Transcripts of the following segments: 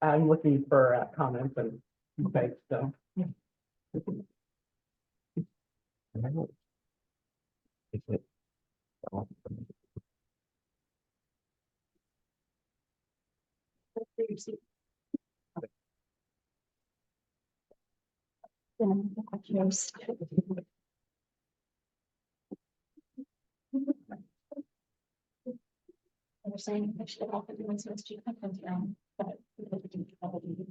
I'm looking for comments and insights. So. They're saying I should have offered doing some street conference round, but probably.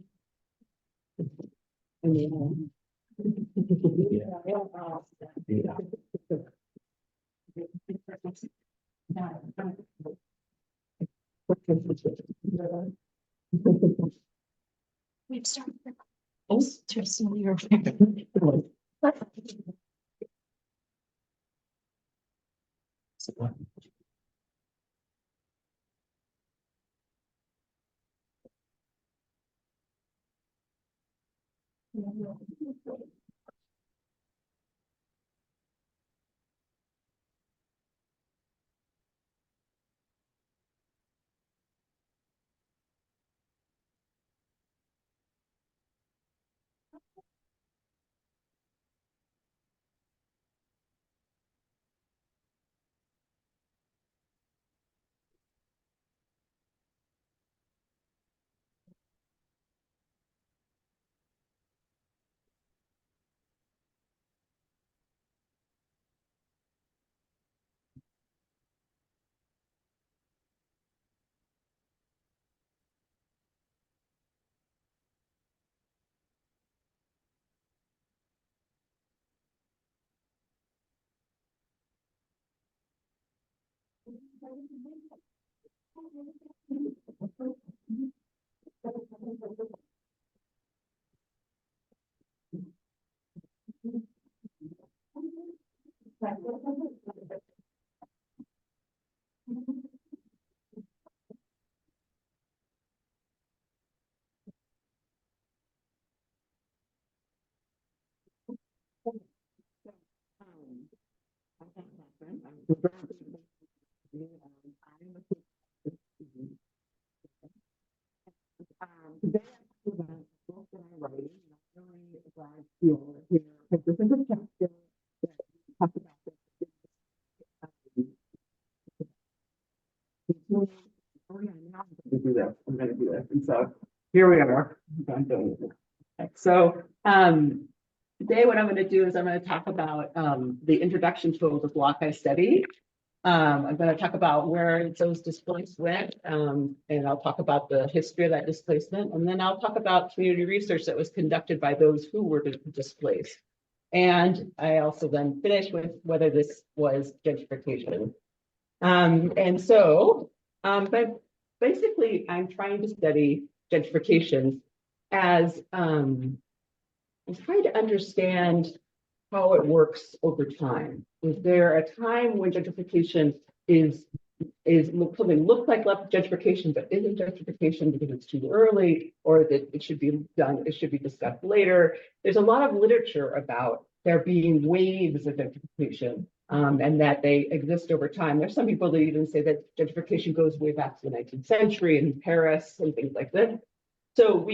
We've started. Interesting. You're. Today I'm about the book that I'm writing, and I'm really glad you all are here because this is a chapter that we talk about this. Oh yeah, now I'm going to do this. I'm going to do this, and so here we are. I'm doing it. So today what I'm going to do is I'm going to talk about the introduction to the block I study. I'm going to talk about where those displaced went, and I'll talk about the history of that displacement, and then I'll talk about community research that was conducted by those who were displaced. And I also then finish with whether this was gentrification. But basically, I'm trying to study gentrification as I'm trying to understand how it works over time. Is there a time when gentrification is something looks like gentrification, but isn't gentrification because it's too early, or that it should be done, it should be discussed later? There's a lot of literature about there being waves of gentrification, and that they exist over time. There's some people that even say that gentrification goes way back to the 19th century in Paris and things like that. So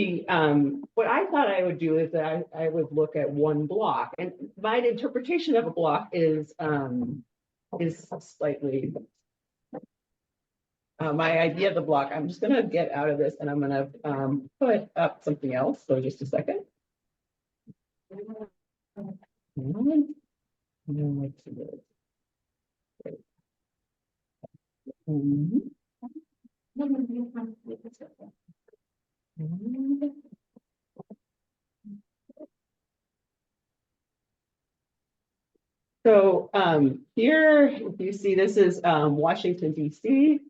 what I thought I would do is that I would look at one block, and my interpretation of a block is slightly, my idea of the block. I'm just going to get out of this, and I'm going to put up something else. So just a second. So here, if you see, this is Washington, D.C.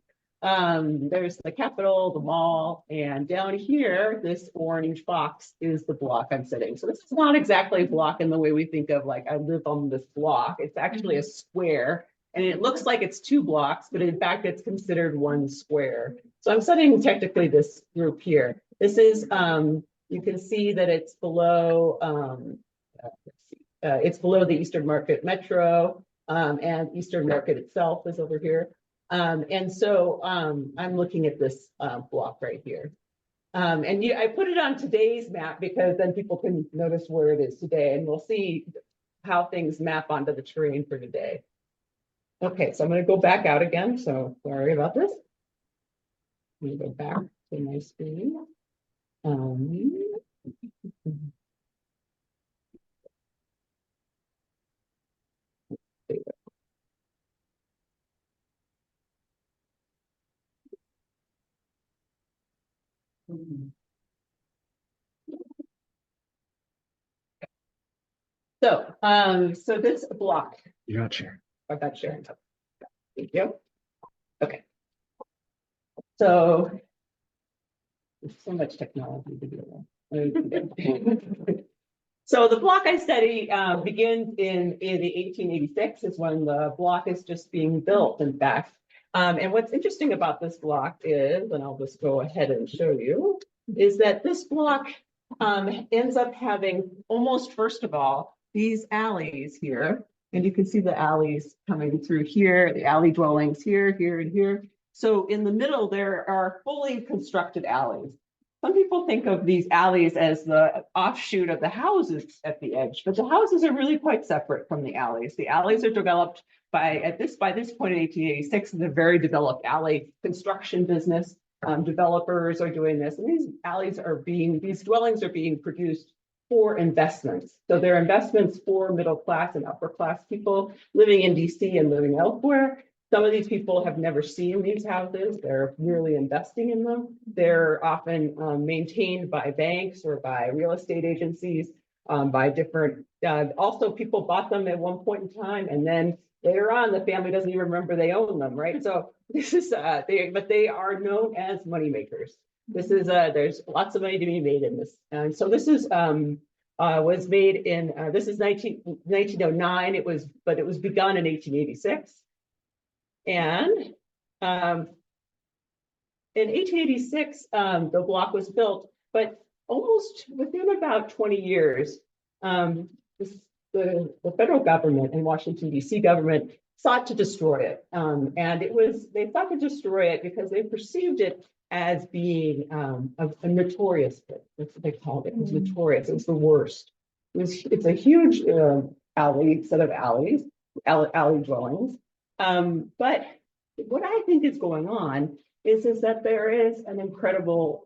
There's the Capitol, the mall, and down here, this orange box is the block I'm sitting. So this is not exactly a block in the way we think of, like, I live on this block. It's actually a square, and it looks like it's two blocks, but in fact, it's considered one square. So I'm studying technically this group here. This is, you can see that it's below, it's below the Eastern Market Metro, and Eastern Market itself is over here. I'm looking at this block right here. And I put it on today's map because then people can notice where it is today, and we'll see how things map onto the terrain for today. Okay, so I'm going to go back out again. So sorry about this. Let me go back to my screen. So this block. You're not sharing. I've got sharing. Thank you. Okay. So there's so much technology to deal with. So the block I study begins in the 1886 is when the block is just being built, in fact. And what's interesting about this block is, and I'll just go ahead and show you, is that this block ends up having almost, first of all, these alleys here. And you can see the alleys coming through here, the alley dwellings here, here, and here. So in the middle, there are fully constructed alleys. Some people think of these alleys as the offshoot of the houses at the edge, but the houses are really quite separate from the alleys. The alleys are developed by this point in 1886, it's a very developed alley construction business. Developers are doing this, and these dwellings are being produced for investments. So they're investments for middle class and upper class people living in DC and living elsewhere. Some of these people have never seen these houses. They're really investing in them. They're often maintained by banks or by real estate agencies, by different, also people bought them at one point in time, and then later on, the family doesn't even remember they own them, right? So this is, but they are known as money makers. This is, there's lots of money to be made in this. And so this is, was made in, this is 1909, but it was begun in 1886. And in 1886, the block was built, but almost within about 20 years, the federal government and Washington, D.C. government sought to destroy it. And they sought to destroy it because they perceived it as being a notorious pit. That's what they called it. It was notorious. It was the worst. It's a huge set of alley dwellings. But what I think is going on is that there is an incredible,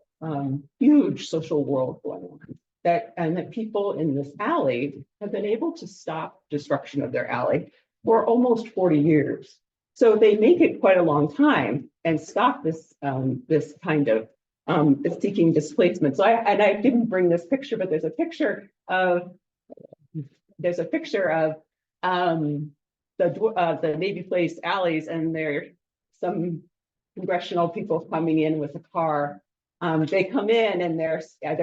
huge social world going on. That people in this alley have been able to stop destruction of their alley for almost 40 years. So they make it quite a long time and stop this this kind of seeking displacement. So I didn't bring this picture, but there's a picture of the Navy Place alleys, and there's some congressional people coming in with a car. They come in and they're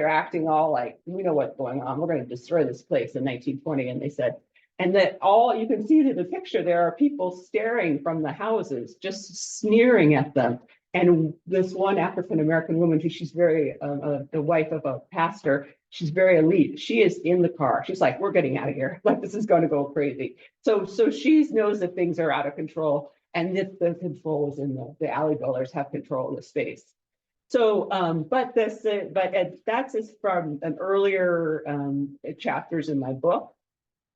acting all like, we know what's going on. We're going to destroy this place in 1920. And they said, and that all you can see in the picture, there are people staring from the houses, just sneering at them. And this one African-American woman, she's very, the wife of a pastor, she's very elite. She is in the car. She's like, we're getting out of here. Like, this is going to go crazy. So she knows that things are out of control, and that the control is in the alley dwellers have control of the space. So, but that's from an earlier chapters in my book.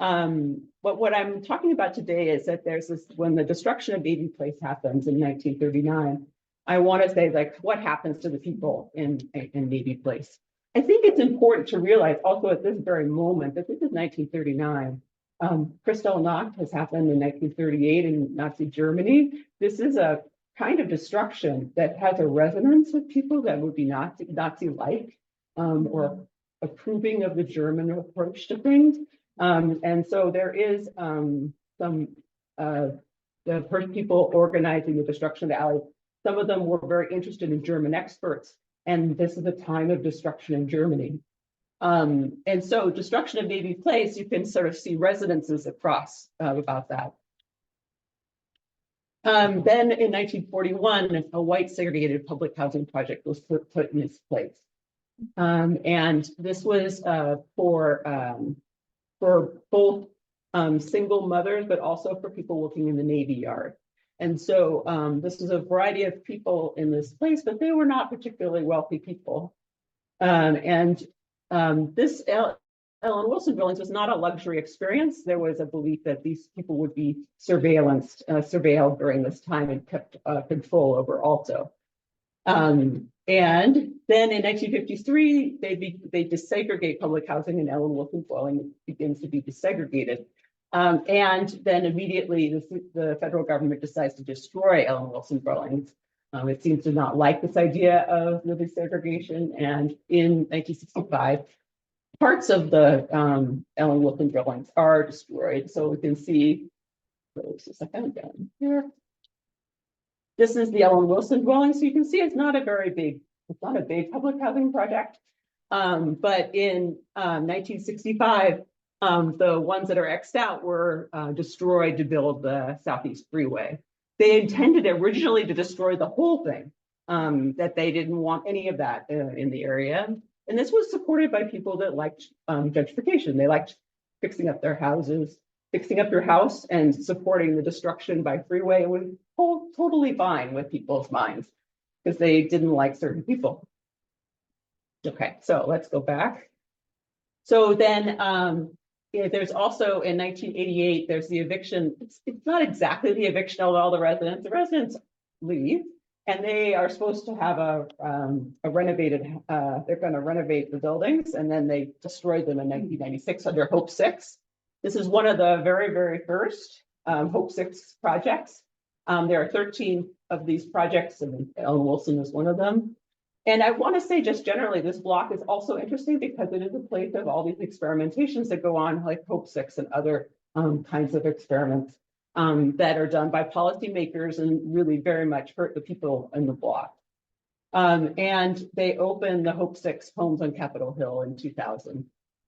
But what I'm talking about today is that there's this, when the destruction of Navy Place happens in 1939, I want to say, like, what happens to the people in Navy Place? I think it's important to realize also at this very moment that this is 1939. Kristallnacht has happened in 1938 in Nazi Germany. This is a kind of destruction that has a resonance with people that would be Nazi-like or approving of the German approach to things. And so there is the first people organizing the destruction of the alley. Some of them were very interested in German experts, and this is a time of destruction in Germany. And so destruction of Navy Place, you can sort of see resonances across about that. Then in 1941, a white segregated public housing project was put in its place. And this was for both single mothers, but also for people working in the Navy Yard. And so this is a variety of people in this place, but they were not particularly wealthy people. This Ellen Wilson buildings was not a luxury experience. There was a belief that these people would be surveilled during this time and kept control over also. And then in 1953, they desegregate public housing, and Ellen Wilson dwelling begins to be desegregated. And then immediately the federal government decides to destroy Ellen Wilson dwellings. It seems to not like this idea of the desegregation. And in 1965, parts of the Ellen Wilson dwellings are destroyed. So we can see, just a second down here. This is the Ellen Wilson dwelling. So you can see it's not a big public housing project. But in 1965, the ones that are X'd out were destroyed to build the Southeast Freeway. They intended originally to destroy the whole thing, that they didn't want any of that in the area. And this was supported by people that liked gentrification. They liked fixing up their houses, fixing up your house and supporting the destruction by freeway. It was totally fine with people's minds because they didn't like certain people. Okay, so let's go back. So then there's also in 1988, there's the eviction. It's not exactly the eviction of all the residents. The residents leave and they are supposed to have a renovated, they're going to renovate the buildings, and then they destroyed them in 1996 under Hope 6. This is one of the very, very first Hope 6 projects. There are 13 of these projects, and Ellen Wilson is one of them. And I want to say just generally, this block is also interesting because it is a place of all these experimentations that go on, like Hope 6 and other kinds of experiments that are done by policymakers and really very much hurt the people in the block. And they opened the Hope 6 homes on Capitol Hill in 2000.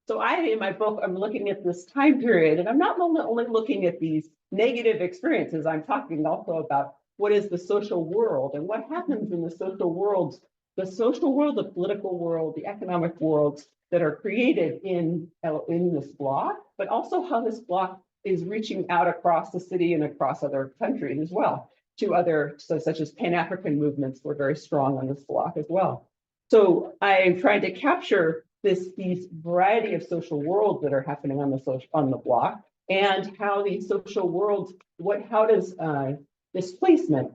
So in my book, I'm looking at this time period, and I'm not only looking at these negative experiences, I'm talking also about what is the social world and what happens in the social world, the political world, the economic worlds that are created in this block, but also how this block is reaching out across the city and across other countries as well, to such as Pan-African movements were very strong on this block as well. So I am trying to capture these variety of social worlds that are happening on the block, and how these social worlds, how does displacement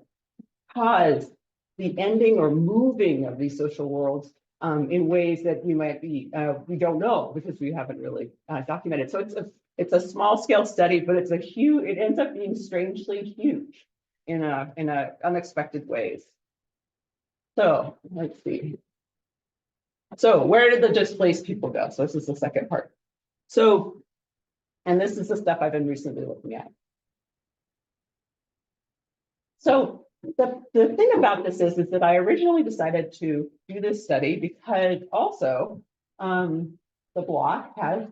cause the ending or moving of these social worlds in ways that we don't know because we haven't really documented. So it's a small scale study, but it ends up being strangely huge in unexpected ways. So let's see. So where did the displaced people go? So this is the second part. So, and this is the stuff I've been recently looking at. So the thing about this is that I originally decided to do this study because also the block has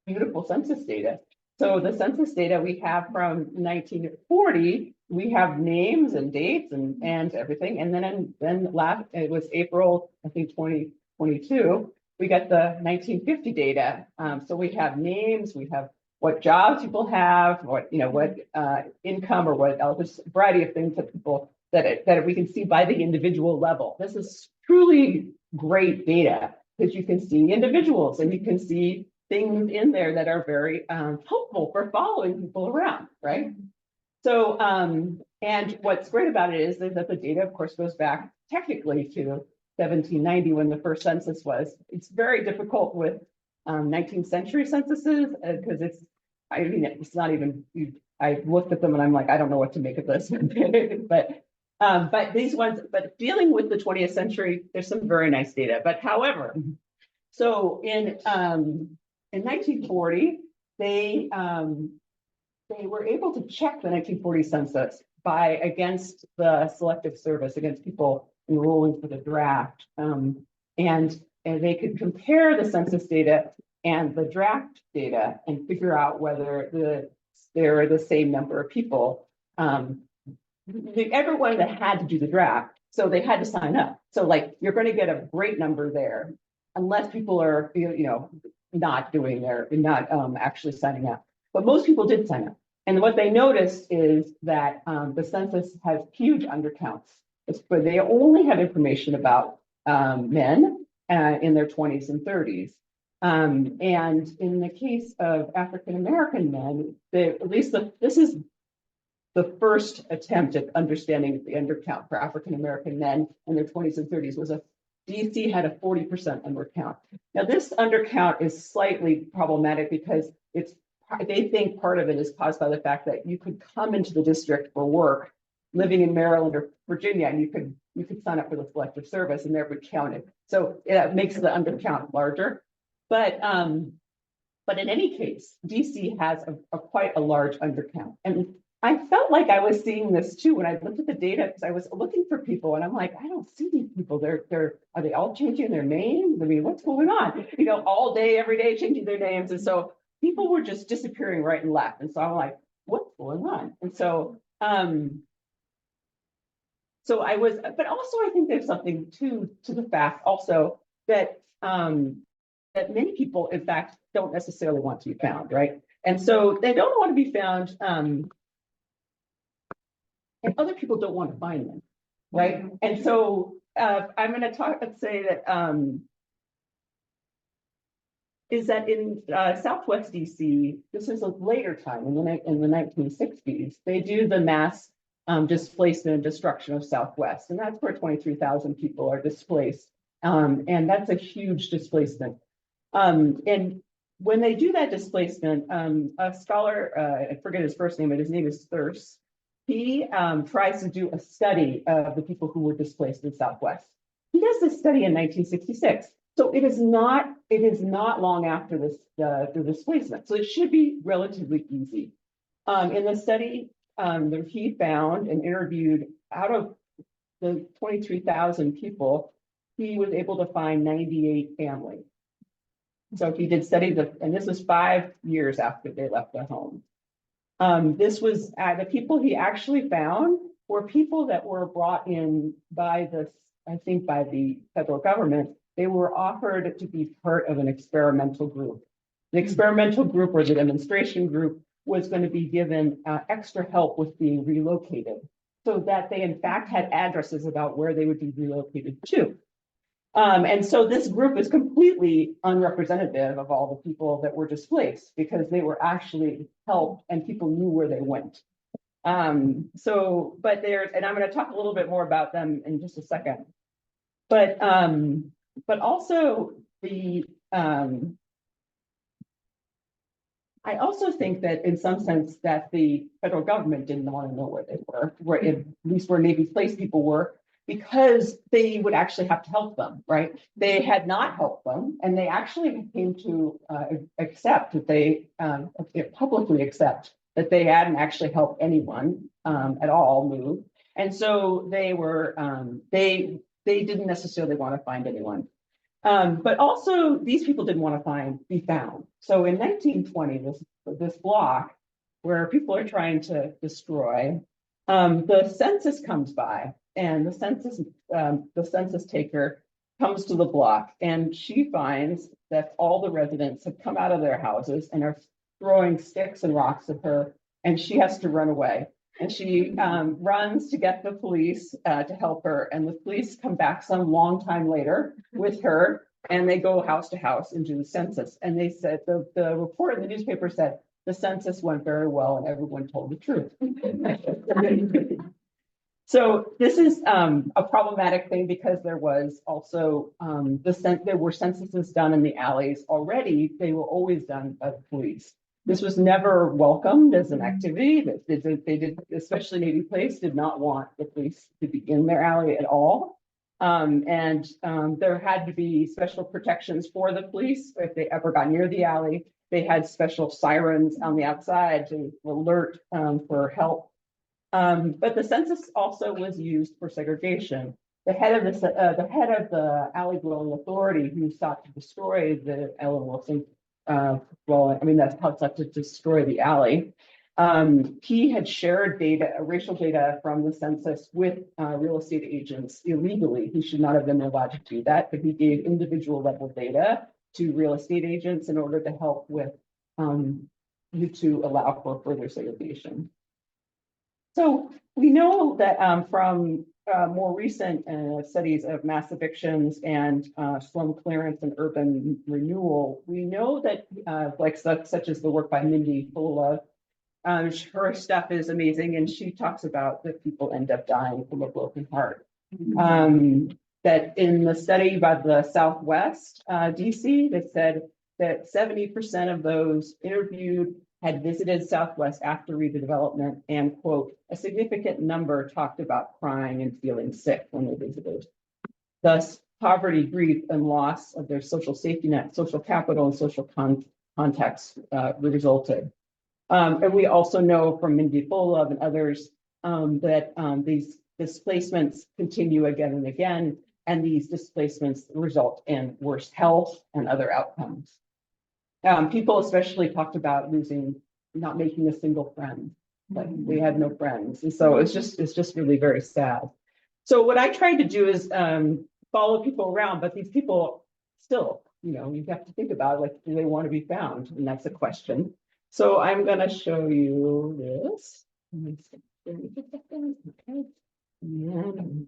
beautiful census data. So the census data we have from 1940, we have names and dates and everything. And then it was April, I think 2022, we got the 1950 data. So we have names, we have what jobs people have, what income or what else, a variety of things that people that we can see by the individual level. This is truly great data because you can see individuals and you can see things in there that are very helpful for following people around, right? So, and what's great about it is that the data, of course, goes back technically to 1790 when the first census was. It's very difficult with 19th century censuses because it's not even, I looked at them and I'm like, I don't know what to make of this. but these ones, but dealing with the 20th century, there's some very nice data. But however, so in 1940, they were able to check the 1940 census against the selective service, against people enrolling for the draft. And they could compare the census data and the draft data and figure out whether there are the same number of people. Everyone that had to do the draft, so they had to sign up. So like, you're going to get a great number there, unless people are, not actually signing up. But most people did sign up. And what they noticed is that the census has huge undercounts. But they only have information about men in their 20s and 30s. And in the case of African-American men, this is the first attempt at understanding the undercount for African-American men in their 20s and 30s was DC had a 40% undercount. Now, this undercount is slightly problematic because they think part of it is caused by the fact that you could come into the district for work, living in Maryland or Virginia, and you could sign up for the selective service, and they're counted. So it makes the undercount larger. But in any case, DC has quite a large undercount, and I felt like I was seeing this too when I looked at the data, because I was looking for people and I'm like, I don't see these people. Are they all changing their names? I mean, what's going on? All day, every day, changing their names. And so people were just disappearing right and left. And so I'm like, what's going on? And so, but also I think there's something to the fact also that, that many people, in fact, don't necessarily want to be found, right? And so they don't want to be found, and other people don't want to find them, right? And so I'm going to say that is that in Southwest DC, this is a later time in the 1960s, they do the mass displacement and destruction of Southwest, and that's where 23,000 people are displaced, and that's a huge displacement. And when they do that displacement, a scholar, I forget his first name, but his name is Thirst. He tries to do a study of the people who were displaced in Southwest. He does this study in 1966. So it is not long after the displacement. So it should be relatively easy. In the study, he found and interviewed out of the 23,000 people, he was able to find 98 families. So he did studies and this was 5 years after they left their home. This was the people he actually found were people that were brought in by by the federal government. They were offered to be part of an experimental group. The experimental group or the demonstration group was going to be given extra help with being relocated, so that they in fact had addresses about where they would be relocated to. And so this group is completely unrepresentative of all the people that were displaced because they were actually helped and people knew where they went. But and I'm going to talk a little bit more about them in just a second. But also I also think that in some sense that the federal government didn't want to know where they were, at least where Navy place people were, because they would actually have to help them, right? They had not helped them, and they actually came to accept that they publicly accept that they hadn't actually helped anyone at all move, and so they were they didn't necessarily want to find anyone, but also these people didn't want to be found. So in 1920, this block where people are trying to destroy, the census comes by. And the census taker comes to the block, and she finds that all the residents have come out of their houses and are throwing sticks and rocks at her, and she has to run away. And she runs to get the police to help her, and the police come back some long time later with her, and they go house to house and do the census. And they said the report in the newspaper said the census went very well and everyone told the truth. So this is a problematic thing because there was also there were censuses done in the alleys already. They were always done by the police. This was never welcomed as an activity. They did, especially Navy Place, did not want the police to be in their alley at all. There had to be special protections for the police if they ever got near the alley. They had special sirens on the outside to alert for help. But the census also was used for segregation. The head of the alley dwelling authority who sought to destroy the Ellen Wilson that's how it sought to destroy the alley. He had shared racial data from the census with real estate agents illegally. He should not have been allowed to do that, but he gave individual level data to real estate agents in order to help with to allow for further segregation. So we know that from more recent studies of mass evictions and slum clearance and urban renewal, we know that like such as the work by Mindy Fulla, her stuff is amazing, and she talks about that people end up dying from a broken heart. That in the study by the Southwest DC, they said that 70% of those interviewed had visited Southwest after redevelopment, and quote, a significant number talked about crying and feeling sick when they visited. Thus, poverty, grief, and loss of their social safety net, social capital, and social context resulted. And we also know from Mindy Fulla and others that these displacements continue again and again, and these displacements result in worse health and other outcomes. People especially talked about not making a single friend, like they had no friends. And so it's just really very sad. So what I tried to do is follow people around, but these people still, you have to think about, like, do they want to be found? And that's a question. So I'm going to show you this. Okay. And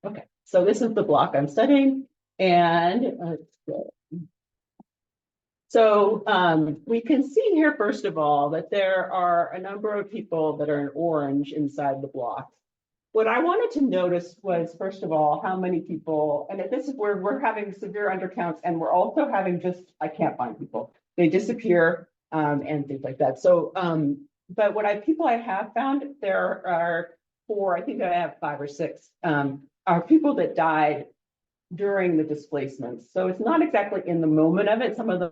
okay, so this is the block I'm studying, and let's go. So we can see here, first of all, that there are a number of people that are in orange inside the block. What I wanted to notice was, first of all, how many people, and this is where we're having severe undercounts, and we're also having I can't find people. They disappear and things like that. So, but people I have found, there are 4, I think I have 5 or 6, are people that died during the displacements. So it's not exactly in the moment of it. Some of them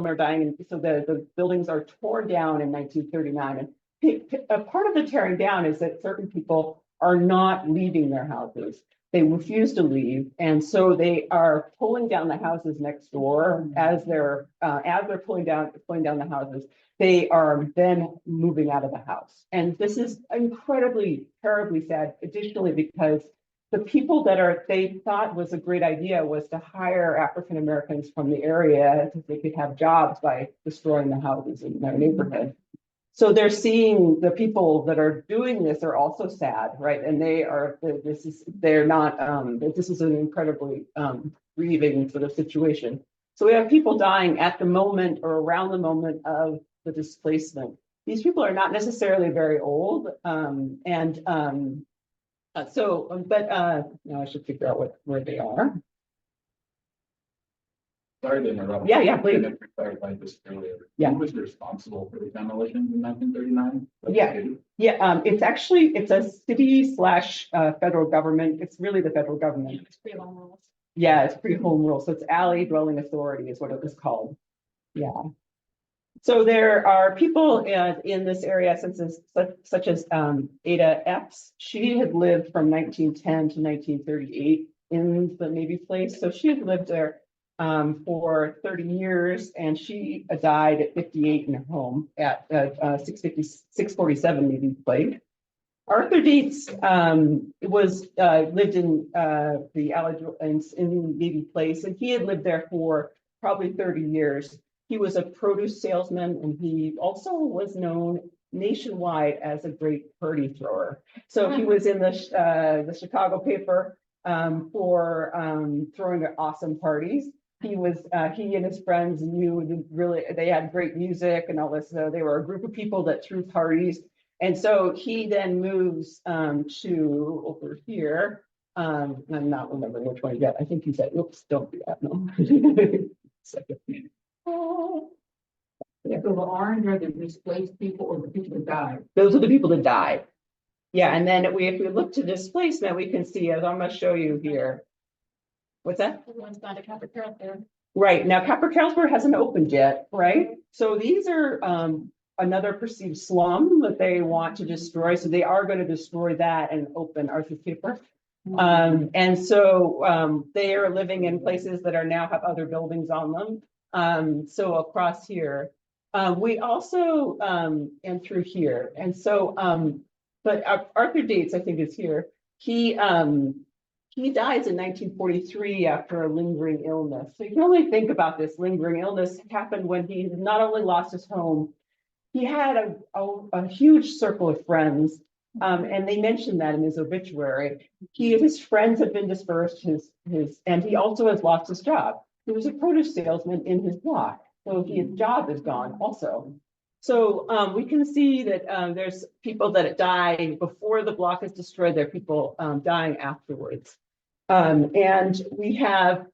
are dying, and so the buildings are torn down in 1939. And a part of the tearing down is that certain people are not leaving their houses. They refuse to leave, and so they are pulling down the houses next door. As they're pulling down the houses, they are then moving out of the house. And this is incredibly, terribly sad. Additionally, because the people that they thought was a great idea was to hire African Americans from the area so they could have jobs by destroying the houses in their neighborhood. So they're seeing the people that are doing this are also sad, right? And this is an incredibly grieving sort of situation. So we have people dying at the moment or around the moment of the displacement. These people are not necessarily very old, but now I should figure out where they are. Sorry to interrupt. Yeah, please. I clarified this earlier. Yeah. Who was responsible for the demolition in 1939? It's a city / federal government. It's really the federal government. It's pretty long rules. Yeah, it's pretty home rule. So it's Alley Dwelling Authority is what it was called. Yeah. So there are people in this area, such as Ada Epps. She had lived from 1910 to 1938 in the Navy place. So she had lived there for 30 years, and she died at 58 in her home at 647 Navy Place. Arthur Dietz lived in the Alley in Navy Place, and he had lived there for probably 30 years. He was a produce salesman, and he also was known nationwide as a great party thrower. So he was in the Chicago paper for throwing awesome parties. He and his friends they had great music and all this. So they were a group of people that threw parties. And so he then moves to over here. I'm not remembering which one yet. I think he said, oops, don't do that. No. Second. Yeah, so the orange are the displaced people or the people that died. Those are the people that died. Yeah, and then if we look to displacement, we can see, as I'm going to show you here. What's that? Everyone's gone to Capper Carroll there. Right, now Capper Carrollsburg hasn't opened yet, right? So these are another perceived slum that they want to destroy. So they are going to destroy that and open Arthur's Paper. And so they are living in places that now have other buildings on them. So across here, we also, and through here. And so, but Arthur Dietz, I think, is here. He he dies in 1943 after a lingering illness. So you can only think about this lingering illness happened when he not only lost his home, he had a huge circle of friends. And they mentioned that in his obituary. His friends have been dispersed, and he also has lost his job. He was a produce salesman in his block, so his job is gone also. So we can see that there's people that die before the block is destroyed. There are people dying afterwards. And we have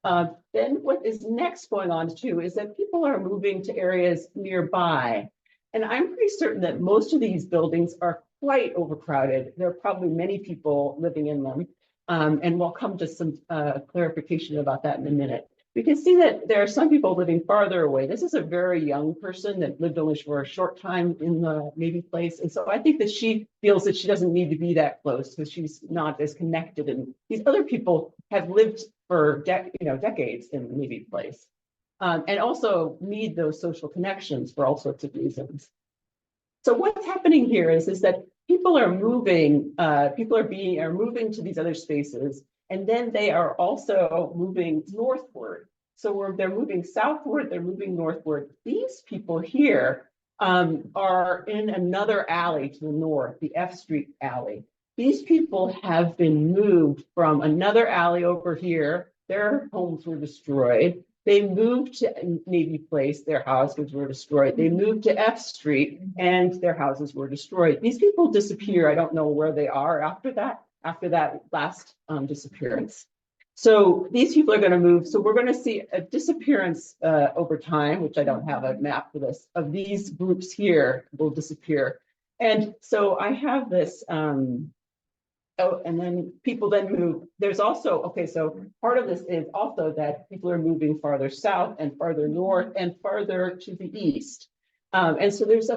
then what is next going on too is that people are moving to areas nearby. And I'm pretty certain that most of these buildings are quite overcrowded. There are probably many people living in them. And we'll come to some clarification about that in a minute. We can see that there are some people living farther away. This is a very young person that lived only for a short time in the Navy place. And so I think that she feels that she doesn't need to be that close because she's not as connected. And these other people have lived for decades in the Navy place. And also need those social connections for all sorts of reasons. So what's happening here is that people are moving, are moving to these other spaces, and then they are also moving northward. So they're moving southward, they're moving northward. These people here are in another alley to the north, the F Street alley. These people have been moved from another alley over here. Their homes were destroyed. They moved to Navy Place, their houses were destroyed. They moved to F Street and their houses were destroyed. These people disappear. I don't know where they are after that last disappearance. So these people are going to move. So we're going to see a disappearance over time, which I don't have a map for this, of these groups here will disappear. And so I have this, and then people then move. There's also, okay, so part of this is also that people are moving farther south and farther north and farther to the east. And so there's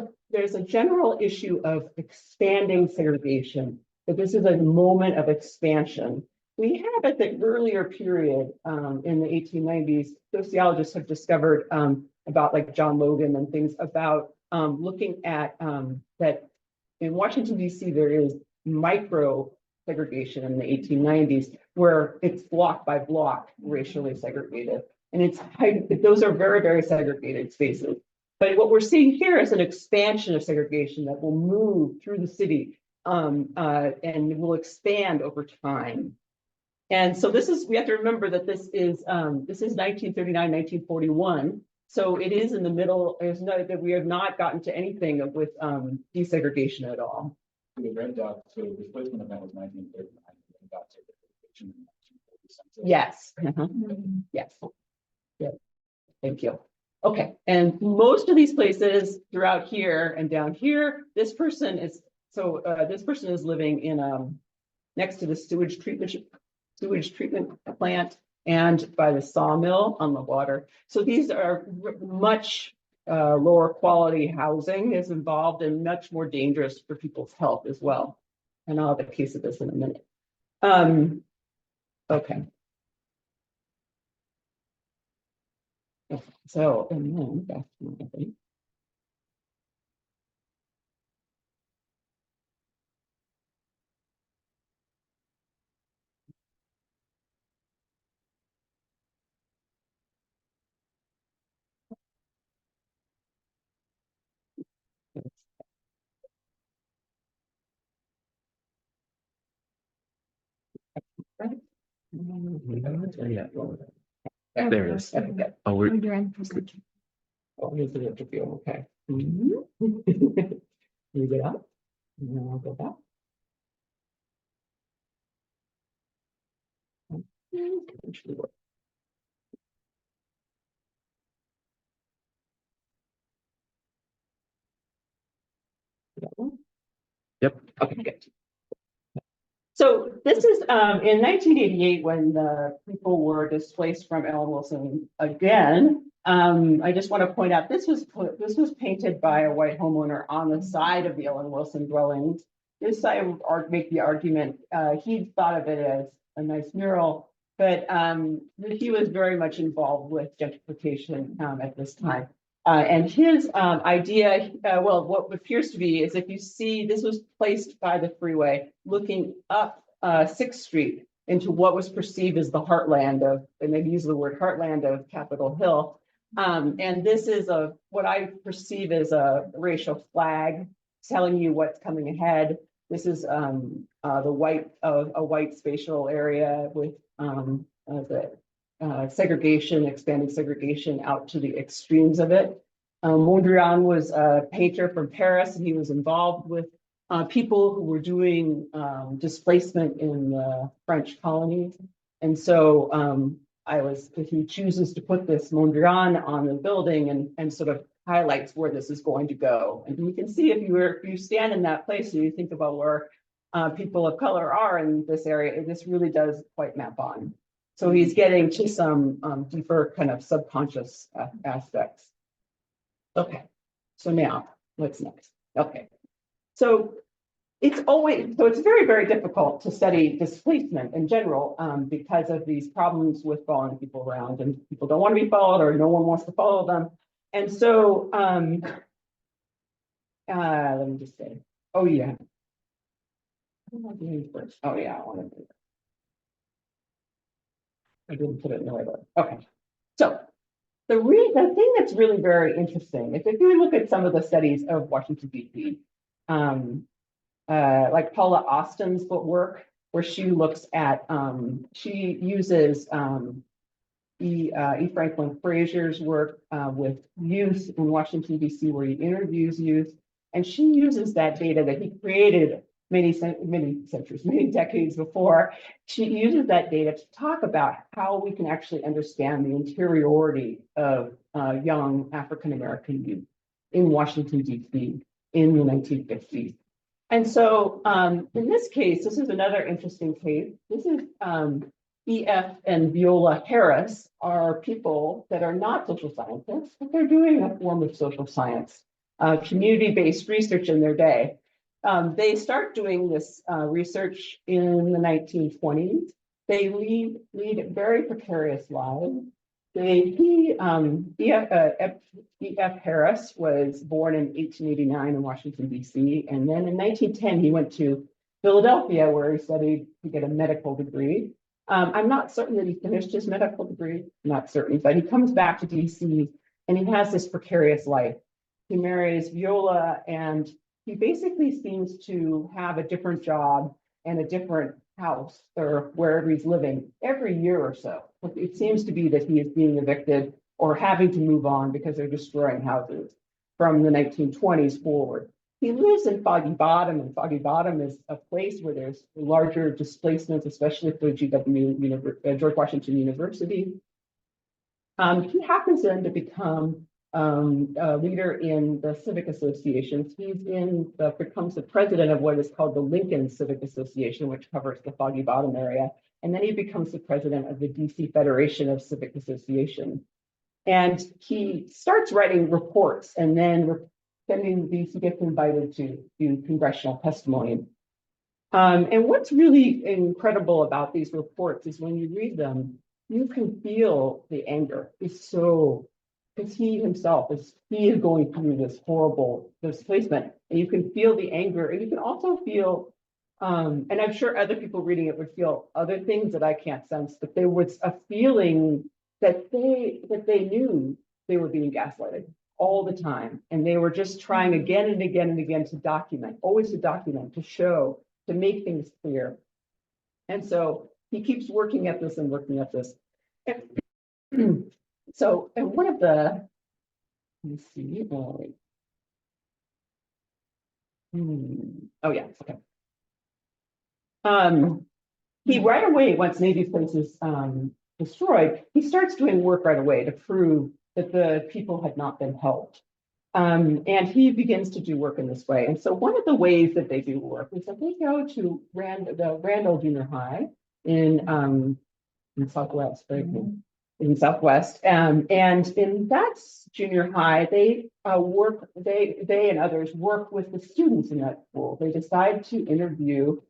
a general issue of expanding segregation, that this is a moment of expansion. We have at the earlier period in the 1890s, sociologists have discovered about like John Logan and things about looking at that in Washington, D.C., there is micro segregation in the 1890s, where it's block by block racially segregated. And those are very, very segregated spaces. But what we're seeing here is an expansion of segregation that will move through the city and will expand over time. And so we have to remember that this is 1939, 1941. So it is in the middle. That we have not gotten to anything with desegregation at all. The red dot, so the displacement event was 1939. The red dot segregation in 1940. Yes. Yes. Yeah. Thank you. Okay. And most of these places throughout here and down here, this person is living in next to the sewage treatment plant and by the sawmill on the water. So these are much lower quality housing is involved and much more dangerous for people's health as well. And I'll have a case of this in a minute. Okay. So, and then back to my thing. Yeah. There it is. Oh, we're Oh, here's the interview. Okay. You get up, and then I'll go back. Yep. Okay, good. So this is in 1988 when the people were displaced from Ellen Wilson again. I just want to point out this was painted by a white homeowner on the side of the Ellen Wilson dwellings. This I would make the argument he thought of it as a nice mural, but he was very much involved with gentrification at this time. And his idea, what appears to be is if you see, this was placed by the freeway looking up 6th Street. into what was perceived as the heartland of, and they use the word heartland of Capitol Hill. And this is what I perceive as a racial flag telling you what's coming ahead. This is a white spatial area with segregation, expanding segregation out to the extremes of it. Mondrian was a painter from Paris, and he was involved with people who were doing displacement in the French colonies. And so he chooses to put this Mondrian on the building and sort of highlights where this is going to go. And you can see if you stand in that place and you think about where people of color are in this area, this really does quite map on. So he's getting to some deeper kind of subconscious aspects. Okay, so now what's next? Okay, so it's very, very difficult to study displacement in general because of these problems with following people around, and people don't want to be followed or no one wants to follow them. And so let me just say, oh yeah. What am I doing first? Oh yeah, I want to do that. I didn't put it in the right order. Okay, so the thing that's really very interesting is if you look at some of the studies of Washington, D.C., like Paula Austin's work, where she looks at, she uses E. Franklin Frazier's work with youth in Washington, D.C., where he interviews youth. And she uses that data that he created many decades before. She uses that data to talk about how we can actually understand the interiority of young African-American youth in Washington, D.C. in the 1950s. And so in this case, this is another interesting case. This is E.F. and Viola Harris are people that are not social scientists, but they're doing a form of social science, community-based research in their day. They start doing this research in the 1920s. They lead very precarious lives. E.F. Harris was born in 1889 in Washington, D.C. And then in 1910, he went to Philadelphia, where he studied to get a medical degree. I'm not certain that he finished his medical degree, not certain, but he comes back to D.C. and he has this precarious life. He marries Viola, and he basically seems to have a different job and a different house or wherever he's living every year or so. It seems to be that he is being evicted or having to move on because they're destroying houses from the 1920s forward. He lives in Foggy Bottom, and Foggy Bottom is a place where there's larger displacements, especially for George Washington University. He happens then to become a leader in the civic associations. He becomes the president of what is called the Lincoln Civic Association, which covers the Foggy Bottom area. And then he becomes the president of the DC Federation of Civic Associations. And he starts writing reports, and then he gets invited to do congressional testimony. And what's really incredible about these reports is when you read them, you can feel the anger. Because he himself is going through this horrible displacement, and you can feel the anger, and you can also feel, and I'm sure other people reading it would feel other things that I can't sense, but there was a feeling that they knew they were being gaslighted all the time, and they were just trying again and again and again to document, always to document, to show, to make things clear. And so he keeps working at this and working at this. So, and one of the, let me see, oh yeah, okay. He right away, once Navy Place is destroyed, he starts doing work right away to prove that the people had not been helped. And he begins to do work in this way. And so one of the ways that they do work is that they go to the Randall Junior High in Southwest, in Southwest. And in that junior high, they and others work with the students in that school. They decide to interview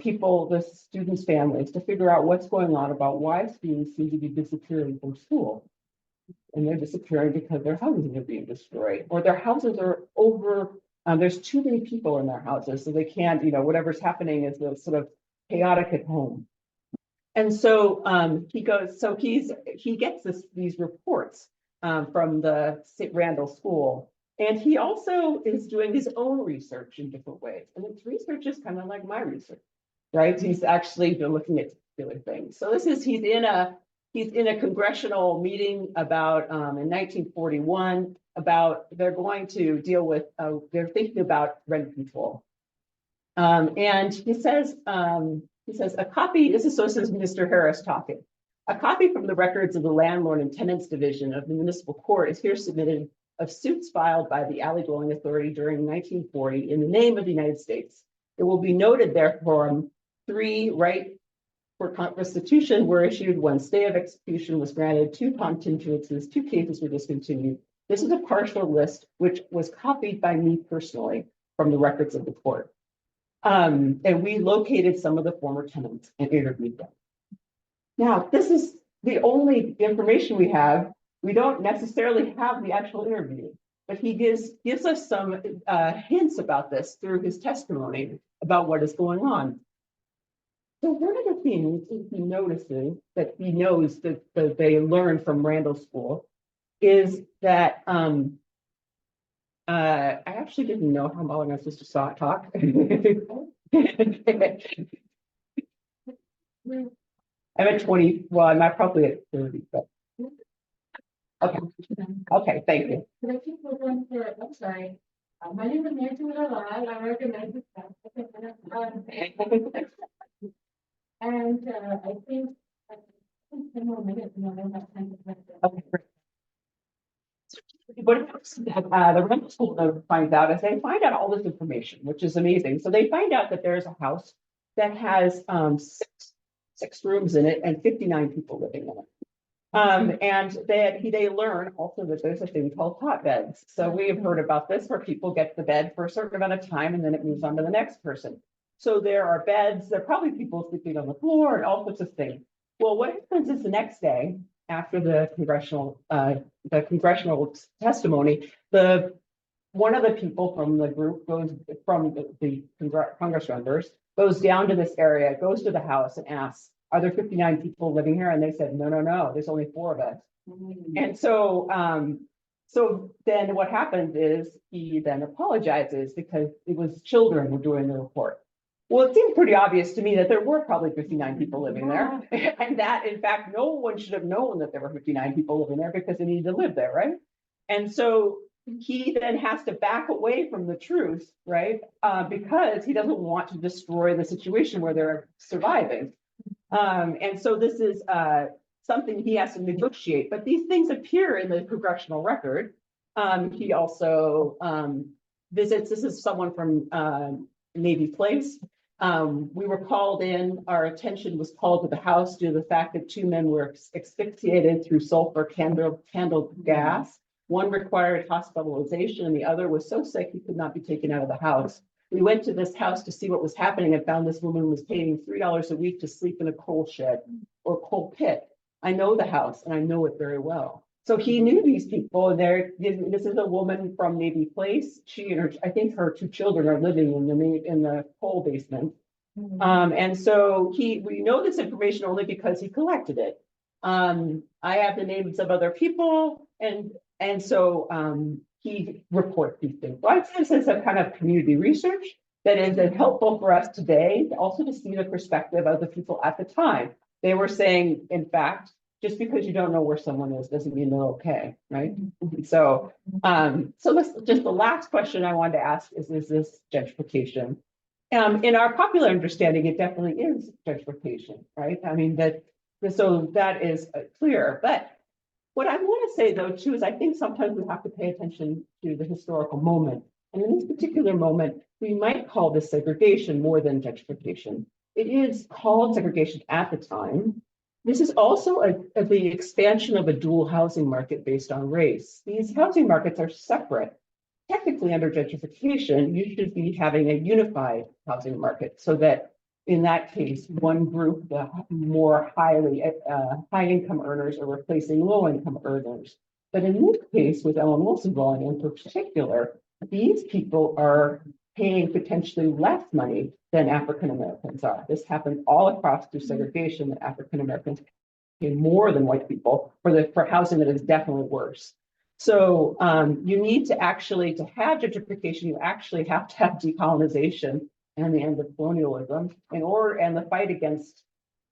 people, the students' families, to figure out what's going on about why students seem to be disappearing from school. And they're disappearing because their houses are being destroyed, or their houses are over, there's too many people in their houses, so they can't, whatever's happening is sort of chaotic at home. And so he goes, so he gets these reports from the St. Randall School. And he also is doing his own research in different ways. And his research is kind of like my research, right? He's actually been looking at particular things. So he's in a congressional meeting about in 1941 about they're going to deal with they're thinking about rent control. And he says a copy, this is Mr. Harris talking. A copy from the records of the Landlord and Tenants Division of the Municipal Court is here submitted of suits filed by the Alley Dwelling Authority during 1940 in the name of the United States. It will be noted, therefore, 3 right for restitution were issued, 1 stay of execution was granted, 2 continuances, 2 cases were discontinued. This is a partial list, which was copied by me personally from the records of the court. And we located some of the former tenants and interviewed them. Now, this is the only information we have. We don't necessarily have the actual interview, but he gives us some hints about this through his testimony about what is going on. So one of the things he notices that he knows that they learned from Randall School is that I actually didn't know how long I was supposed to talk. I'm at 20, well, I'm probably at 30, but okay, thank you. Can I keep going for, I'm sorry. My name is Nancy Lal. I recognize this. And I think 10 more minutes and I don't have time to Okay, great. What the rental school finds out is they find out all this information, which is amazing. So they find out that there's a house that has six rooms in it and 59 people living in it. And they learn also that there's a thing called hotbeds. So we have heard about this where people get the bed for a certain amount of time and then it moves on to the next person. So there are beds, there are probably people sleeping on the floor and all sorts of things. Well, what happens is the next day after the congressional testimony, one of the people from the group goes from the Congress members goes down to this area, goes to the house and asks, are there 59 people living here? And they said, no, there's only 4 of us. And so, so then what happens is he then apologizes because it was children who were doing the report. Well, it seemed pretty obvious to me that there were probably 59 people living there. And that, in fact, no one should have known that there were 59 people living there because they needed to live there, right? And so he then has to back away from the truth, right? Because he doesn't want to destroy the situation where they're surviving. And so this is something he has to negotiate, but these things appear in the congressional record. He also visits, this is someone from Navy Place. We were called in, our attention was called to the house due to the fact that 2 men were asphyxiated through sulfur candle gas. One required hospitalization and the other was so sick he could not be taken out of the house. We went to this house to see what was happening and found this woman was paying $3 a week to sleep in a coal shed or coal pit. I know the house and I know it very well. So he knew these people, and this is a woman from Navy Place. She and her, I think her 2 children are living in the coal basement. And so we know this information only because he collected it. I have the names of other people, and so he reports these things. So I'd say this is a kind of community research that is helpful for us today, also to see the perspective of the people at the time. They were saying, in fact, just because you don't know where someone is doesn't mean they're okay, right? So, so this, just the last question I wanted to ask is this gentrification? In our popular understanding, it definitely is gentrification, right? I mean, so that is clear. But what I want to say, though, too, is I think sometimes we have to pay attention to the historical moment. And in this particular moment, we might call this segregation more than gentrification. It is called segregation at the time. This is also the expansion of a dual housing market based on race. These housing markets are separate. Technically, under gentrification, you should be having a unified housing market so that in that case, one group, the more high income earners are replacing low income earners. But in this case, with Ellen Wilson dwelling in particular, these people are paying potentially less money than African Americans are. This happened all across through segregation, that African Americans pay more than white people for housing that is definitely worse. So you need to actually, to have gentrification, you actually have to have decolonization and the end of colonialism and the fight against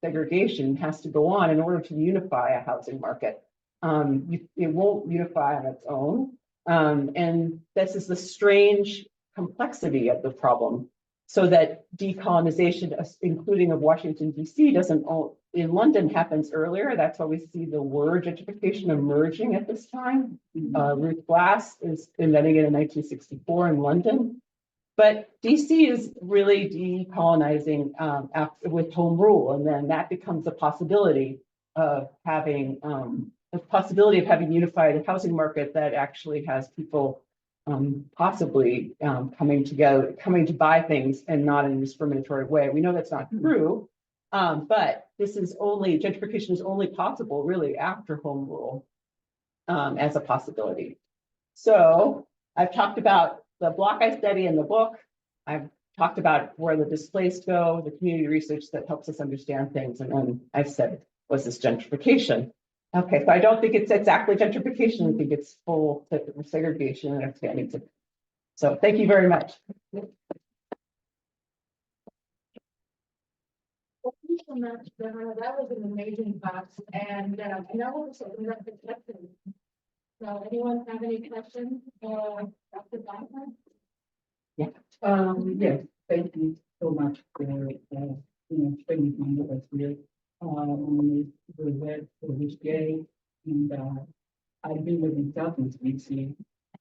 segregation has to go on in order to unify a housing market. It won't unify on its own. And this is the strange complexity of the problem. So that decolonization, including of Washington, D.C., in London happens earlier. That's why we see the word gentrification emerging at this time. Ruth Glass is inventing it in 1964 in London. But DC is really decolonizing with home rule, and then that becomes a possibility of having unified housing market that actually has people possibly coming together, coming to buy things and not in a discriminatory way. We know that's not true, but gentrification is only possible really after home rule as a possibility. So I've talked about the block I study in the book. I've talked about where the displaced go, the community research that helps us understand things. And then I've said, was this gentrification? Okay, so I don't think it's exactly gentrification. I think it's full segregation and expanding. So thank you very much. Thank you so much, Johanna. That was an amazing class, and now we'll just open up the questions. So, anyone have any questions for Dr. Bockman? Yes, thank you so much for spending time with us here. The red for this day, and I've been living Southeast DC,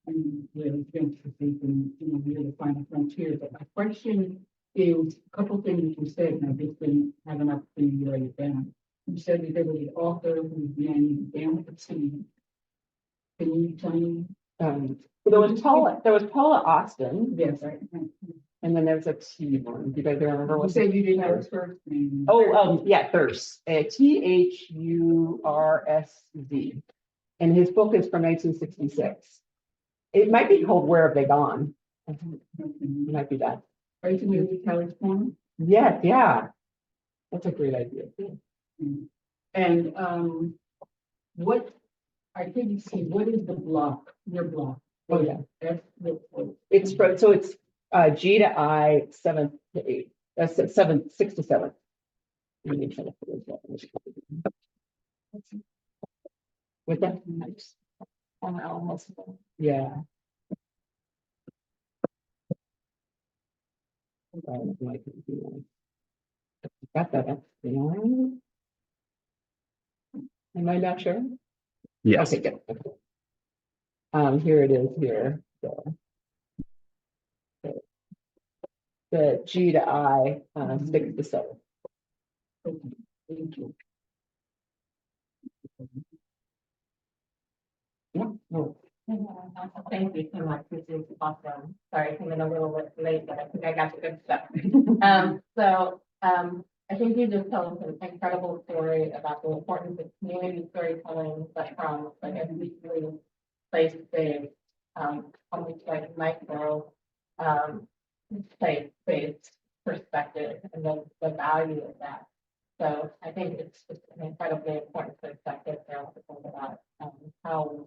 and really gentrification, near the final frontier. But my question is a couple things you said, and I've just been having an opportunity to write it down. You said that there was an author who's been down at sea. Can you tell me? There was Paula Austin. Yes, I. And then there's a T one. Do you guys remember You what? said you didn't have his first name. Oh, yeah, Thurs. THURSZ. And his book is from 1966. It might be called Where Have They Gone? It might be that. Are you familiar with Kelly's Corner? Yes, yeah. That's a great idea. And what I couldn't see, what is the block, your block? Oh, yeah. It's It's G to I, 7 to 8. 6 to 7. Let me try to put it up. With that, nice. Almost. Yeah. Got that up. Am I not sure? Yes. Okay, good. Here it is here. So, the G to I, 6 to 7. Thank you. Yeah. No. Thank you so much. This is awesome. Sorry, I came in a little bit late, but I think I got the good stuff. I think you just told an incredible story about the importance of community storytelling, but from like a deeply place-based, almost like micro, place-based perspective, and the value of that. So I think it's just an incredibly important perspective there to think about how we